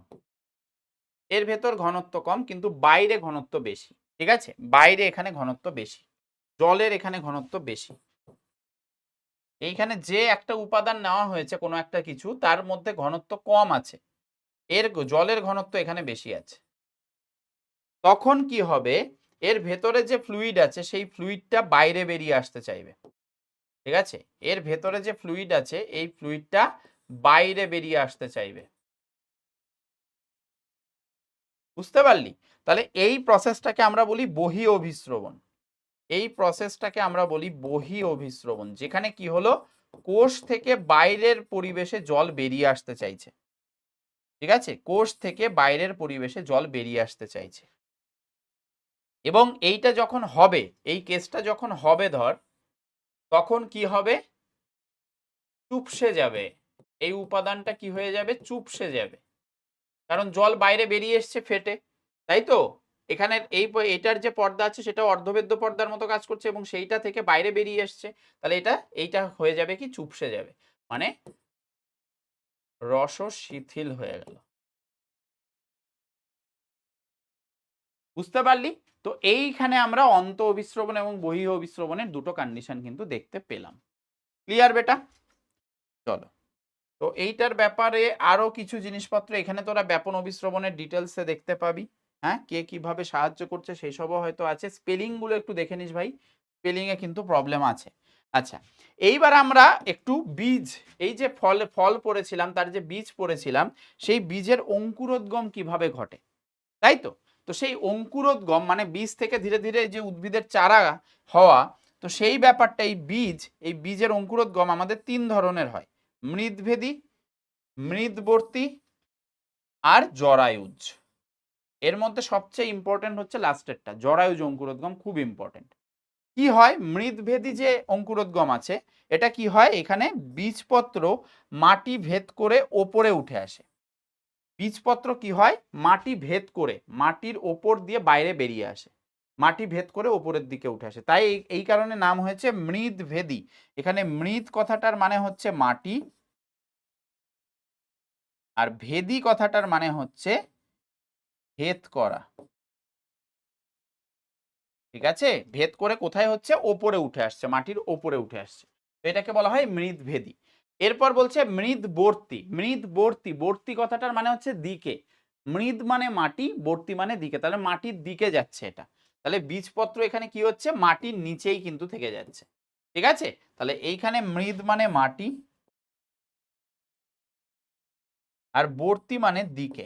এর ভেতর ঘনত্ব কম কিন্তু বাইরে ঘনত্ব বেশি। ঠিক আছে, বাইরে এখানে ঘনত্ব বেশি, জলের এখানে ঘনত্ব বেশি। এইখানে যে একটা উপাদান নেওয়া হয়েছে কোনো একটা কিছু, তার মধ্যে ঘনত্ব কম আছে, এর জলের ঘনত্ব এখানে বেশি আছে। তখন কি হবে, এর ভেতরে যে ফ্লুইড আছে সেই ফ্লুইডটা বাইরে বেরিয়ে আসতে চাইবে। ঠিক আছে, এর ভেতরে যে ফ্লুইড আছে এই ফ্লুইডটা বাইরে বেরিয়ে আসতে চাইবে। বুঝতে পারলি? তাহলে এই প্রসেসটাকে আমরা বলি বহি অভিস্রবণ। এই প্রসেসটাকে আমরা বলি বহি অভিস্রবণ, যেখানে কি হলো, কোষ থেকে বাইরের পরিবেশে জল বেরিয়ে আসতে চাইছে। ঠিক আছে, কোষ থেকে বাইরের পরিবেশে জল বেরিয়ে আসতে চাইছে। এবং এইটা যখন হবে, এই কেসটা যখন হবে ধর, তখন কি হবে, চুপসে যাবে, এই উপাদানটা কি হয়ে যাবে, চুপসে যাবে, কারণ জল বাইরে বেরিয়ে এসছে ফেটে, তাই তো? এখানে এটার যে পর্দা আছে সেটা অর্ধবেদ্য পর্দার মতো কাজ করছে এবং সেইটা থেকে বাইরে বেরিয়ে এসছে, তাহলে এইটা হয়ে যাবে কি, চুপসে যাবে, মানে রস শিথিল হয়ে গেল। বুঝতে পারলি? তো এইখানে আমরা অন্ত অভিস্রবণ এবং বহি অভিস্রবণের দুটো কন্ডিশন কিন্তু দেখতে পেলাম। ক্লিয়ার বেটা? চলো, তো এইটার ব্যাপারে আরো কিছু জিনিসপত্র এখানে তোরা ব্যাপন অভিস্রবণের ডিটেলসে দেখতে পাবি। হ্যাঁ, কে কিভাবে সাহায্য করছে সেই সবও হয়তো আছে। স্পেলিং গুলো একটু দেখে নিস ভাই, স্পেলিং এ কিন্তু প্রবলেম আছে। আচ্ছা, এইবার আমরা একটু বীজ, এই যে ফল পড়েছিলাম তার যে বীজ পড়েছিলাম, সেই বীজের অঙ্কুরোদ্গম কিভাবে ঘটে, তাই তো? তো সেই অঙ্কুরোদ্গম মানে বীজ থেকে ধীরে ধীরে যে উদ্ভিদের চারা হওয়া, তো সেই ব্যাপারটা, এই বীজের অঙ্কুরোদ্গম আমাদের তিন ধরনের হয়, মৃদভেদী, মৃদবর্তী আর জরায়ুজ। এর মধ্যে সবচেয়ে ইম্পর্টেন্ট হচ্ছে লাস্টেরটা, জরায়ুজ অঙ্কুরোদ্গম, খুব ইম্পর্টেন্ট। কি হয়, মৃদভেদী যে অঙ্কুরোদ্গম আছে, এটা কি হয়, এখানে বীজপত্র মাটি ভেদ করে ওপরে উঠে আসে। বীজপত্র কি হয়, মাটি ভেদ করে মাটির ওপর দিয়ে বাইরে বেরিয়ে আসে, মাটি ভেদ করে ওপরের দিকে উঠে আসে, তাই এই কারণে নাম হয়েছে মৃদভেদী। এখানে মৃদ কথাটার মানে হচ্ছে মাটি, আর ভেদী কথাটার মানে হচ্ছে ভেদ করা। ঠিক আছে, ভেদ করে কোথায় হচ্ছে, ওপরে উঠে আসছে, মাটির ওপরে উঠে আসছে, তো এটাকে বলা হয় মৃদভেদী। এরপর বলছে মৃদবর্তী। মৃদবর্তী, বর্তী কথাটার মানে হচ্ছে দিকে, মৃদ মানে মাটি, বর্তী মানে দিকে, তাহলে মাটির দিকে যাচ্ছে এটা, তাহলে বীজপত্র এখানে কি হচ্ছে, মাটির নিচেই কিন্তু থেকে যাচ্ছে। ঠিক আছে, তাহলে এইখানে মৃদ মানে মাটি আর বর্তী মানে দিকে,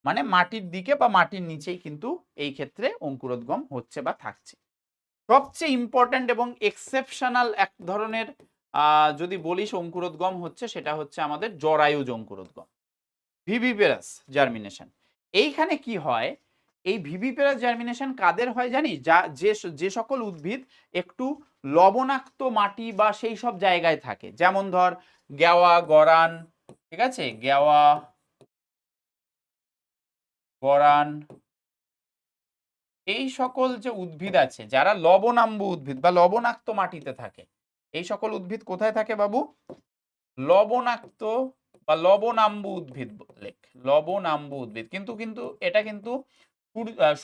মানে মাটির দিকে বা মাটির নিচেই কিন্তু এই ক্ষেত্রে অঙ্কুরোদ্গম হচ্ছে বা থাকছে। সবচেয়ে ইম্পর্ট্যান্ট এবং এক্সেপশনাল এক ধরনের যদি বলিস অঙ্কুরোদ্গম হচ্ছে, সেটা হচ্ছে আমাদের জরায়ুজ অঙ্কুরোদ্গম, ভিভিপেরাস জার্মিনেশন। এইখানে কি হয়, এই ভিভিপেরাস জার্মিনেশন কাদের হয় জানিস, যে সকল উদ্ভিদ একটু লবণাক্ত মাটি বা সেই সব জায়গায় থাকে, যেমন ধর গেওয়া, গরান, ঠিক আছে, গেওয়া, গরান, এই সকল যে উদ্ভিদ আছে যারা লবণাম্বু উদ্ভিদ বা লবণাক্ত মাটিতে থাকে, এই সকল উদ্ভিদ কোথায় থাকে বাবু, লবণাক্ত বা লবণাম্বু উদ্ভিদ, লবণাম্বু উদ্ভিদ। কিন্তু এটা কিন্তু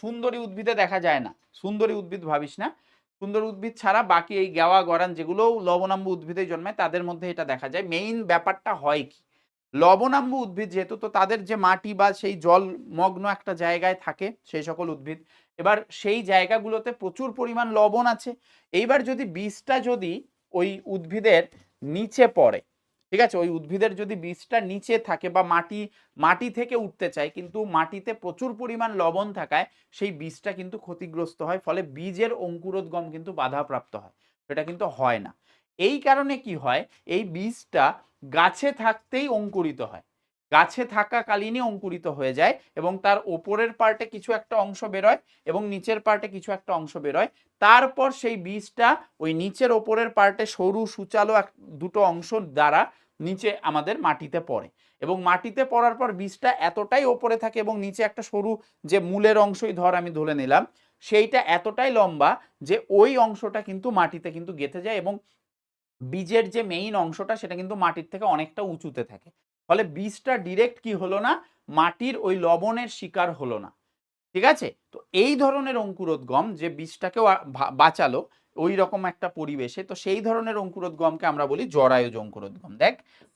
সুন্দরী উদ্ভিদে দেখা যায় না। সুন্দরী উদ্ভিদ ভাবিস না, সুন্দর উদ্ভিদ ছাড়া বাকি এই গেওয়া গরান যেগুলো লবণাম্ব উদ্ভিদে জন্মায় তাদের মধ্যে এটা দেখা যায়। মেইন ব্যাপারটা হয় কি, লবণাম্ব উদ্ভিদ যেহেতু, তো তাদের যে মাটি বা সেই জলমগ্ন একটা জায়গায় থাকে সেই সকল উদ্ভিদ, এবার সেই জায়গাগুলোতে প্রচুর পরিমাণ লবণ আছে। এইবার যদি বীজটা যদি ওই উদ্ভিদের নিচে পড়ে, ঠিক আছে, ওই উদ্ভিদের যদি বীজটা নিচে থাকে বা মাটি থেকে উঠতে চায় কিন্তু মাটিতে প্রচুর পরিমাণ লবণ থাকায় সেই বীজটা কিন্তু ক্ষতিগ্রস্ত হয়, ফলে বীজের অঙ্কুরোদ্গম কিন্তু বাধাপ্রাপ্ত হয়, সেটা কিন্তু হয় না। এই কারণে কি হয়, এই বীজটা গাছে থাকতেই অঙ্কুরিত হয়, গাছে থাকাকালীনই অঙ্কুরিত হয়ে যায় এবং তার ওপরের পার্টে কিছু একটা অংশ বেরোয় এবং নিচের পার্টে কিছু একটা অংশ বেরোয়। তারপর সেই বীজটা ওই নিচের ওপরের পার্টে সরু সূচালো দুটো অংশ দ্বারা নিচে আমাদের মাটিতে পড়ে এবং মাটিতে পড়ার পর বীজটা এতটাই ওপরে থাকে এবং নিচে একটা সরু যে মূলের অংশই ধর আমি ধরে নিলাম, সেইটা এতটাই লম্বা যে ওই অংশটা কিন্তু মাটিতে কিন্তু গেঁথে যায় এবং বীজের যে মেইন অংশটা সেটা কিন্তু মাটির থেকে অনেকটা উঁচুতে থাকে, ফলে বীজটা ডিরেক্ট কি হলো না, মাটির ওই লবণের শিকার হলো না। ঠিক আছে, তো এই ধরনের অঙ্কুরোদ্গম যে বীজটাকেও বাঁচালো ওই রকম একটা পরিবেশে, তো সেই ধরনের অঙ্কুরোদ্গমকে আমরা বলি জরায়ুজ অঙ্কুরোদ্গম। দেখ,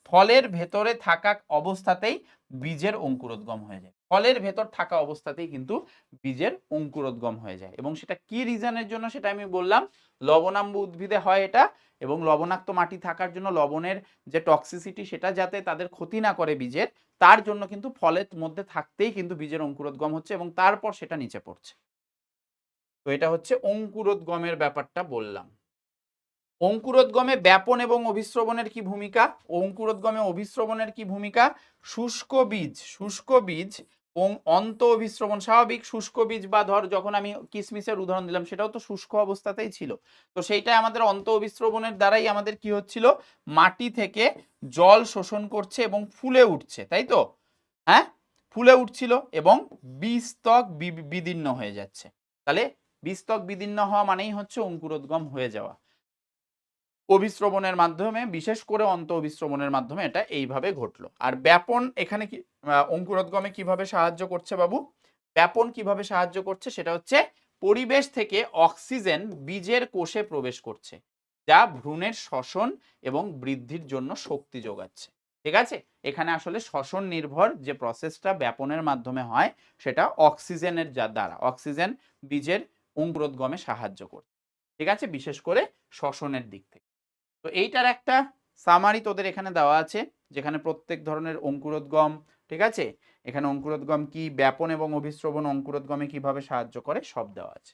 ফলের ভেতরে থাকা অবস্থাতেই বীজের অঙ্কুরোদ্গম হয়ে যায়, ফলের ভেতর থাকা অবস্থাতেই কিন্তু বীজের অঙ্কুরোদ্গম হয়ে যায় এবং সেটা কি রিজনের জন্য সেটা আমি বললাম, লবণাম্ব উদ্ভিদে হয় এটা এবং লবণাক্ত মাটি থাকার জন্য লবণের যে টক্সিসিটি সেটা যাতে তাদের ক্ষতি না করে বীজের, তার জন্য কিন্তু ফলের মধ্যে থাকতেই কিন্তু বীজের অঙ্কুরোদ্গম হচ্ছে এবং তারপর সেটা নিচে পড়ছে। তো এটা হচ্ছে অঙ্কুরোদ্গমের ব্যাপারটা বললাম। অঙ্কুরোদ্গমে ব্যাপন এবং অভিস্রবণের কি ভূমিকা, অঙ্কুরোদ্গমে অভিস্রবণের কি ভূমিকা, শুষ্ক বীজ অন্ত অভিস্রবণ স্বাভাবিক, শুষ্ক বীজ বা ধর যখন আমি কিসমিসের উদাহরণ দিলাম সেটাও তো শুষ্ক অবস্থাতেই ছিল, তো সেইটাই আমাদের অন্ত অভিস্রবণের দ্বারাই আমাদের কি হচ্ছিল, মাটি থেকে জল শোষণ করছে এবং ফুলে উঠছে, তাই তো, হ্যাঁ, ফুলে উঠছিল এবং বীজত্বক বিদীর্ণ হয়ে যাচ্ছে। তাহলে বীজত্বক বিদীর্ণ হওয়া মানেই হচ্ছে অঙ্কুরোদ্গম হয়ে যাওয়া। অভিস্রবণের মাধ্যমে, বিশেষ করে অন্ত অভিস্রবণের মাধ্যমে এটা এইভাবে ঘটলো। আর ব্যাপন এখানে কি অঙ্কুরোদ্গমে কিভাবে সাহায্য করছে বাবু, ব্যাপন কিভাবে সাহায্য করছে সেটা হচ্ছে পরিবেশ থেকে অক্সিজেন বীজের কোষে প্রবেশ করছে, যা ভ্রূণের শ্বসন এবং বৃদ্ধির জন্য শক্তি যোগাচ্ছে। ঠিক আছে, এখানে আসলে শ্বসন নির্ভর যে প্রসেসটা ব্যাপনের মাধ্যমে হয় সেটা অক্সিজেনের দ্বারা, অক্সিজেন বীজের অঙ্কুরোদ্গমে সাহায্য করে, ঠিক আছে, বিশেষ করে শ্বসনের দিক থেকে। তো এইটার একটা সামারি তোদের এখানে দেওয়া আছে, যেখানে প্রত্যেক ধরনের অঙ্কুরোদ্গম, ঠিক আছে, এখানে অঙ্কুরোদ্গম কি, ব্যাপন এবং অভিস্রবণ অঙ্কুরোদ্গমে কিভাবে সাহায্য করে সব দেওয়া আছে।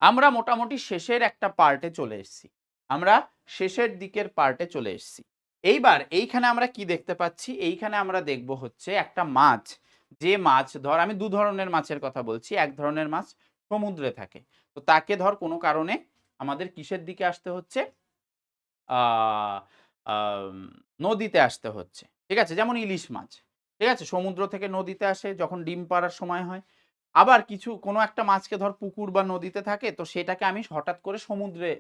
আমরা মোটামুটি শেষের একটা পার্টে চলে এসেছি, আমরা শেষের দিকের পার্টে চলে এসেছি। এইবার এইখানে আমরা কি দেখতে পাচ্ছি, এইখানে আমরা দেখব হচ্ছে একটা মাছ, যে মাছ ধর আমি দু ধরনের মাছের কথা বলছি, এক ধরনের মাছ সমুদ্রে থাকে, তো তাকে ধর কোনো কারণে আমাদের কিসের দিকে আসতে হচ্ছে, নদীতে আসতে হচ্ছে, ঠিক আছে, যেমন ইলিশ মাছ, ঠিক আছে, সমুদ্র থেকে নদীতে আসে যখন ডিম পাড়ার সময় হয়। আবার কোনো একটা মাছকে ধর পুকুর বা নদীতে থাকে, তো সেটাকে আমি হঠাৎ করে সমুদ্রে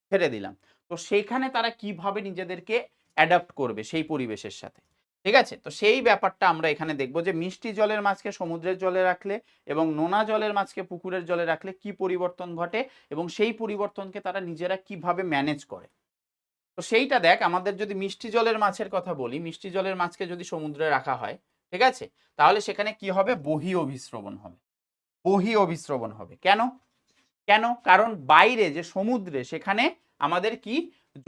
ছেড়ে দিলাম, তো সেইখানে তারা কিভাবে নিজেদেরকে অ্যাডাপ্ট করবে সেই পরিবেশের সাথে, ঠিক আছে, তো সেই ব্যাপারটা আমরা এখানে দেখব যে মিষ্টি জলের মাছকে সমুদ্রের জলে রাখলে এবং নোনা জলের মাছকে পুকুরের জলে রাখলে কি পরিবর্তন ঘটে এবং সেই পরিবর্তনকে তারা নিজেরা কিভাবে ম্যানেজ করে। তো সেইটা দেখ, আমাদের যদি মিষ্টি জলের মাছের কথা বলি, মিষ্টি জলের মাছকে যদি সমুদ্রে রাখা হয়, ঠিক আছে, তাহলে সেখানে কি হবে, বহি অভিস্রবণ হবে, বহি অভিস্রবণ হবে। কেন কেন কারণ বাইরে যে সমুদ্রে সেখানে আমাদের কি,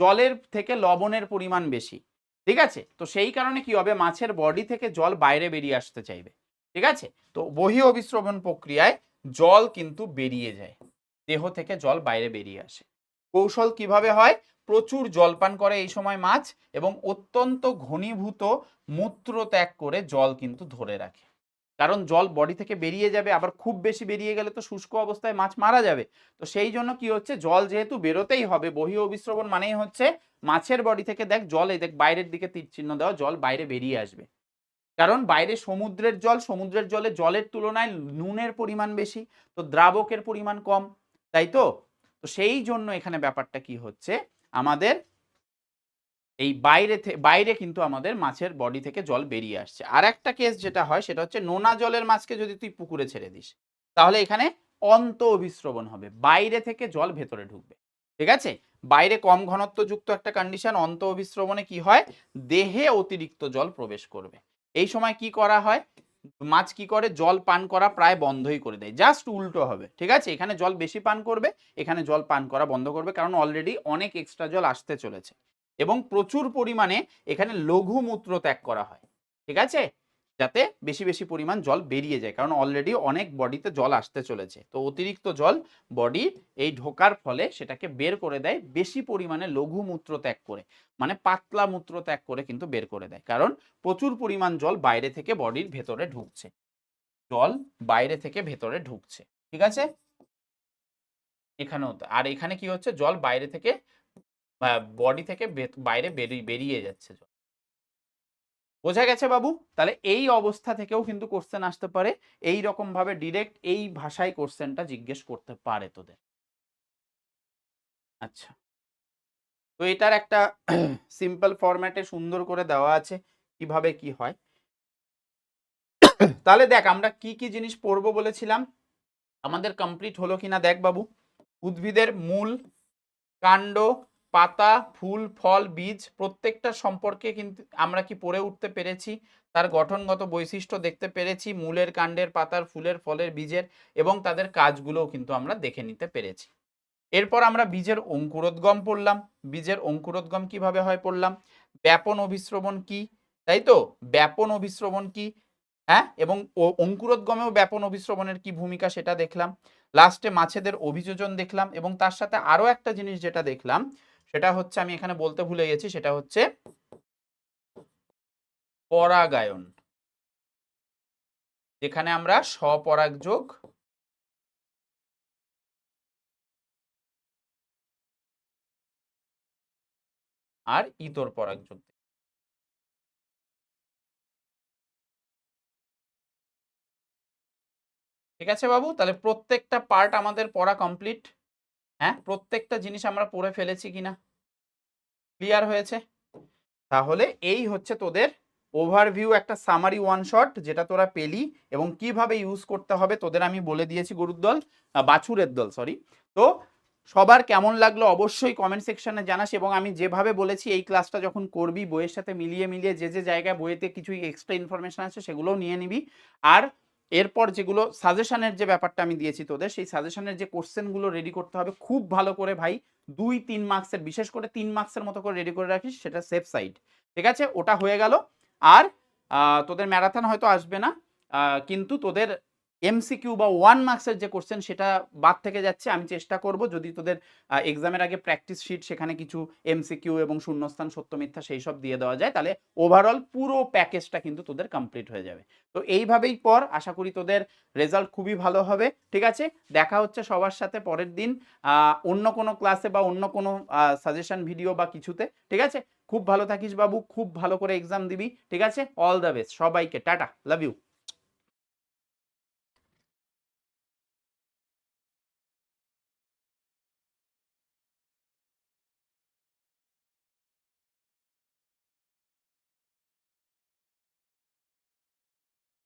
জলের থেকে লবণের পরিমাণ বেশি, ঠিক আছে, তো সেই কারণে কি হবে, মাছের বডি থেকে জল বাইরে বেরিয়ে আসতে চাইবে, ঠিক আছে, তো বহি অভিস্রবণ প্রক্রিয়ায় জল কিন্তু বেরিয়ে যায়, দেহ থেকে জল বাইরে বেরিয়ে আসে। কৌশল কিভাবে হয়, প্রচুর জলপান করে এই সময় মাছ এবং অত্যন্ত ঘনীভূত মূত্র ত্যাগ করে জল কিন্তু ধরে রাখে, কারণ জল বডি থেকে বেরিয়ে যাবে, আবার খুব বেশি বেরিয়ে গেলে তো শুষ্ক অবস্থায় মাছ মারা যাবে, তো সেই জন্য কি হচ্ছে, জল যেহেতু বেরোতেই হবে, বহি অভিস্রবণ মানেই হচ্ছে মাছের বডি থেকে দেখ জল, এই দেখ বাইরের দিকে তীর চিহ্ন দেওয়া, জল বাইরে বেরিয়ে আসবে, কারণ বাইরে সমুদ্রের জলে জলের তুলনায় নুনের পরিমাণ বেশি, তো দ্রাবকের পরিমাণ কম, তাই তো, তো সেই জন্য এখানে ব্যাপারটা কি হচ্ছে, আমাদের এই বাইরে কিন্তু আমাদের মাছের বডি থেকে জল বেরিয়ে আসছে। আর একটা কেস যেটা হয় সেটা হচ্ছে নোনা জলের মাছকে যদি তুই পুকুরে ছেড়ে দিস, তাহলে এখানে অন্ত অভিস্রবণ হবে, বাইরে থেকে জল ভেতরে ঢুকবে। ঠিক আছে, বাইরে কম ঘনত্বযুক্ত একটা কন্ডিশন, অন্ত অভিস্রবণে কি হয়, দেহে অতিরিক্ত জল প্রবেশ করবে। এই সময় কি করা হয়, মাছ কি করে, জল পান করা প্রায় বন্ধই করে দেয়, জাস্ট উল্টো হবে। ঠিক আছে, এখানে জল বেশি পান করবে, এখানে জল পান করা বন্ধ করবে, কারণ অলরেডি অনেক এক্সট্রা জল আসতে চলেছে এবং প্রচুর পরিমাণে এখানে লঘু মূত্র ত্যাগ করা হয়। ঠিক আছে, যাতে বেশি বেশি পরিমাণ জল বেরিয়ে যায়, কারণ অলরেডি অনেক বডিতে জল আসতে চলেছে। তো অতিরিক্ত জল বডি এই ঢোকার ফলে সেটাকে বের করে দেয় বেশি পরিমাণে লঘু মূত্র ত্যাগ করে, মানে পাতলা মূত্র ত্যাগ করে কিন্তু বের করে দেয়, কারণ প্রচুর পরিমাণ জল বাইরে থেকে বডির ভেতরে ঢুকছে, জল বাইরে থেকে ভেতরে ঢুকছে। ঠিক আছে, এখানেও আর এখানে কি হচ্ছে, জল বাইরে থেকে বডি থেকে বাইরে বেরিয়ে যাচ্ছে জল। বোঝা গেছে বাবু? তাহলে এই অবস্থা থেকেও কিন্তু কোশ্চেন আসতে পারে, এই রকম ভাবে ডিরেক্ট এই ভাষায় কোশ্চেনটা জিজ্ঞেস করতে পারে তোদের। আচ্ছা, তো এটার একটা সিম্পল ফরম্যাটে সুন্দর করে দেওয়া আছে কিভাবে কি হয়। তাহলে দেখ আমরা কি কি জিনিস পড়বো বলেছিলাম, আমাদের কমপ্লিট হলো কিনা দেখ বাবু। উদ্ভিদের মূল, কাণ্ড, পাতা, ফুল, ফল, বীজ প্রত্যেকটা সম্পর্কে কিন্তু আমরা কি পড়ে উঠতে পেরেছি, তার গঠনগত বৈশিষ্ট্য দেখতে পেরেছি, মূলের, কাণ্ডের, পাতার, ফুলের, ফলের, বীজের এবং তাদের কাজগুলোও কিন্তু আমরা দেখে নিতে পেরেছি। এরপর আমরা বীজের অঙ্কুরোদ্গম পড়লাম, বীজের অঙ্কুরোদ্গম কিভাবে হয় পড়লাম, ব্যাপন অভিস্রবণ কি, তাই তো, ব্যাপন অভিস্রবণ কি, হ্যাঁ, এবং অঙ্কুরোদ্গমেও ব্যাপন অভিস্রবণের কি ভূমিকা সেটা দেখলাম। লাস্টে মাছেদের অভিযোজন দেখলাম এবং তার সাথে আরো একটা জিনিস যেটা দেখলাম সেটা হচ্ছে, আমি এখানে বলতে ভুলে গেছি, সেটা হচ্ছে পরাগায়ন, যেখানে আমরা স্বপরাগযোগ আর ইতর পরাগযোগ। ঠিক আছে বাবু, তাহলে প্রত্যেকটা পার্ট আমাদের পড়া কমপ্লিট। হ্যাঁ, প্রত্যেকটা জিনিস আমরা পড়ে ফেলেছি কিনা, ক্লিয়ার হয়েছে? তাহলে এই হচ্ছে তোদের ওভারভিউ, একটা সামারি ওয়ান শট যেটা তোরা পেলি এবং কিভাবে ইউজ করতে হবে তোদের আমি বলে দিয়েছি, গরুর দল, বাছুরের দল সরি। তো সবার কেমন লাগলো অবশ্যই কমেন্ট সেকশনে জানাস, এবং আমি যেভাবে বলেছি এই ক্লাসটা যখন করবি বইয়ের সাথে মিলিয়ে মিলিয়ে যে যে জায়গায় বইয়েতে কিছু এক্সট্রা ইনফরমেশন আছে সেগুলোও নিয়ে নিবি। আর এরপর যেগুলো সাজেশনের যে ব্যাপারটা আমি দিয়েছি তোদের, সেই সাজেশনের যে কোশ্চেনগুলো রেডি করতে হবে খুব ভালো করে ভাই, 2-3 মার্কসের, বিশেষ করে 3 মার্কসের মতো করে রেডি করে রাখিস, সেটা সেফ সাইড। ঠিক আছে, ওটা হয়ে গেল। আর তোদের ম্যারাথন হয়তো আসবে না, কিন্তু তোদের এমসিকিউ বা 1 মার্কসের যে কোশ্চেন সেটা বাদ থেকে যাচ্ছে। আমি চেষ্টা করব যদি তোদের এক্সামের আগে প্র্যাকটিস শিট সেখানে কিছু এমসিকিউ এবং শূন্যস্থান, সত্য মিথ্যা সেই সব দিয়ে দেওয়া যায়, তাহলে ওভারঅল পুরো প্যাকেজটা কিন্তু তোদের কমপ্লিট হয়ে যাবে। তো এইভাবেই পর, আশা করি তোদের রেজাল্ট খুবই ভালো হবে। ঠিক আছে, দেখা হচ্ছে সবার সাথে পরের দিন অন্য কোনো ক্লাসে বা অন্য কোনো সাজেশন ভিডিও বা কিছুতে। ঠিক আছে, খুব ভালো থাকিস বাবু, খুব ভালো করে এক্সাম দিবি। ঠিক আছে, অল দ্য বেস্ট সবাইকে, টাটা, লাভ ইউ।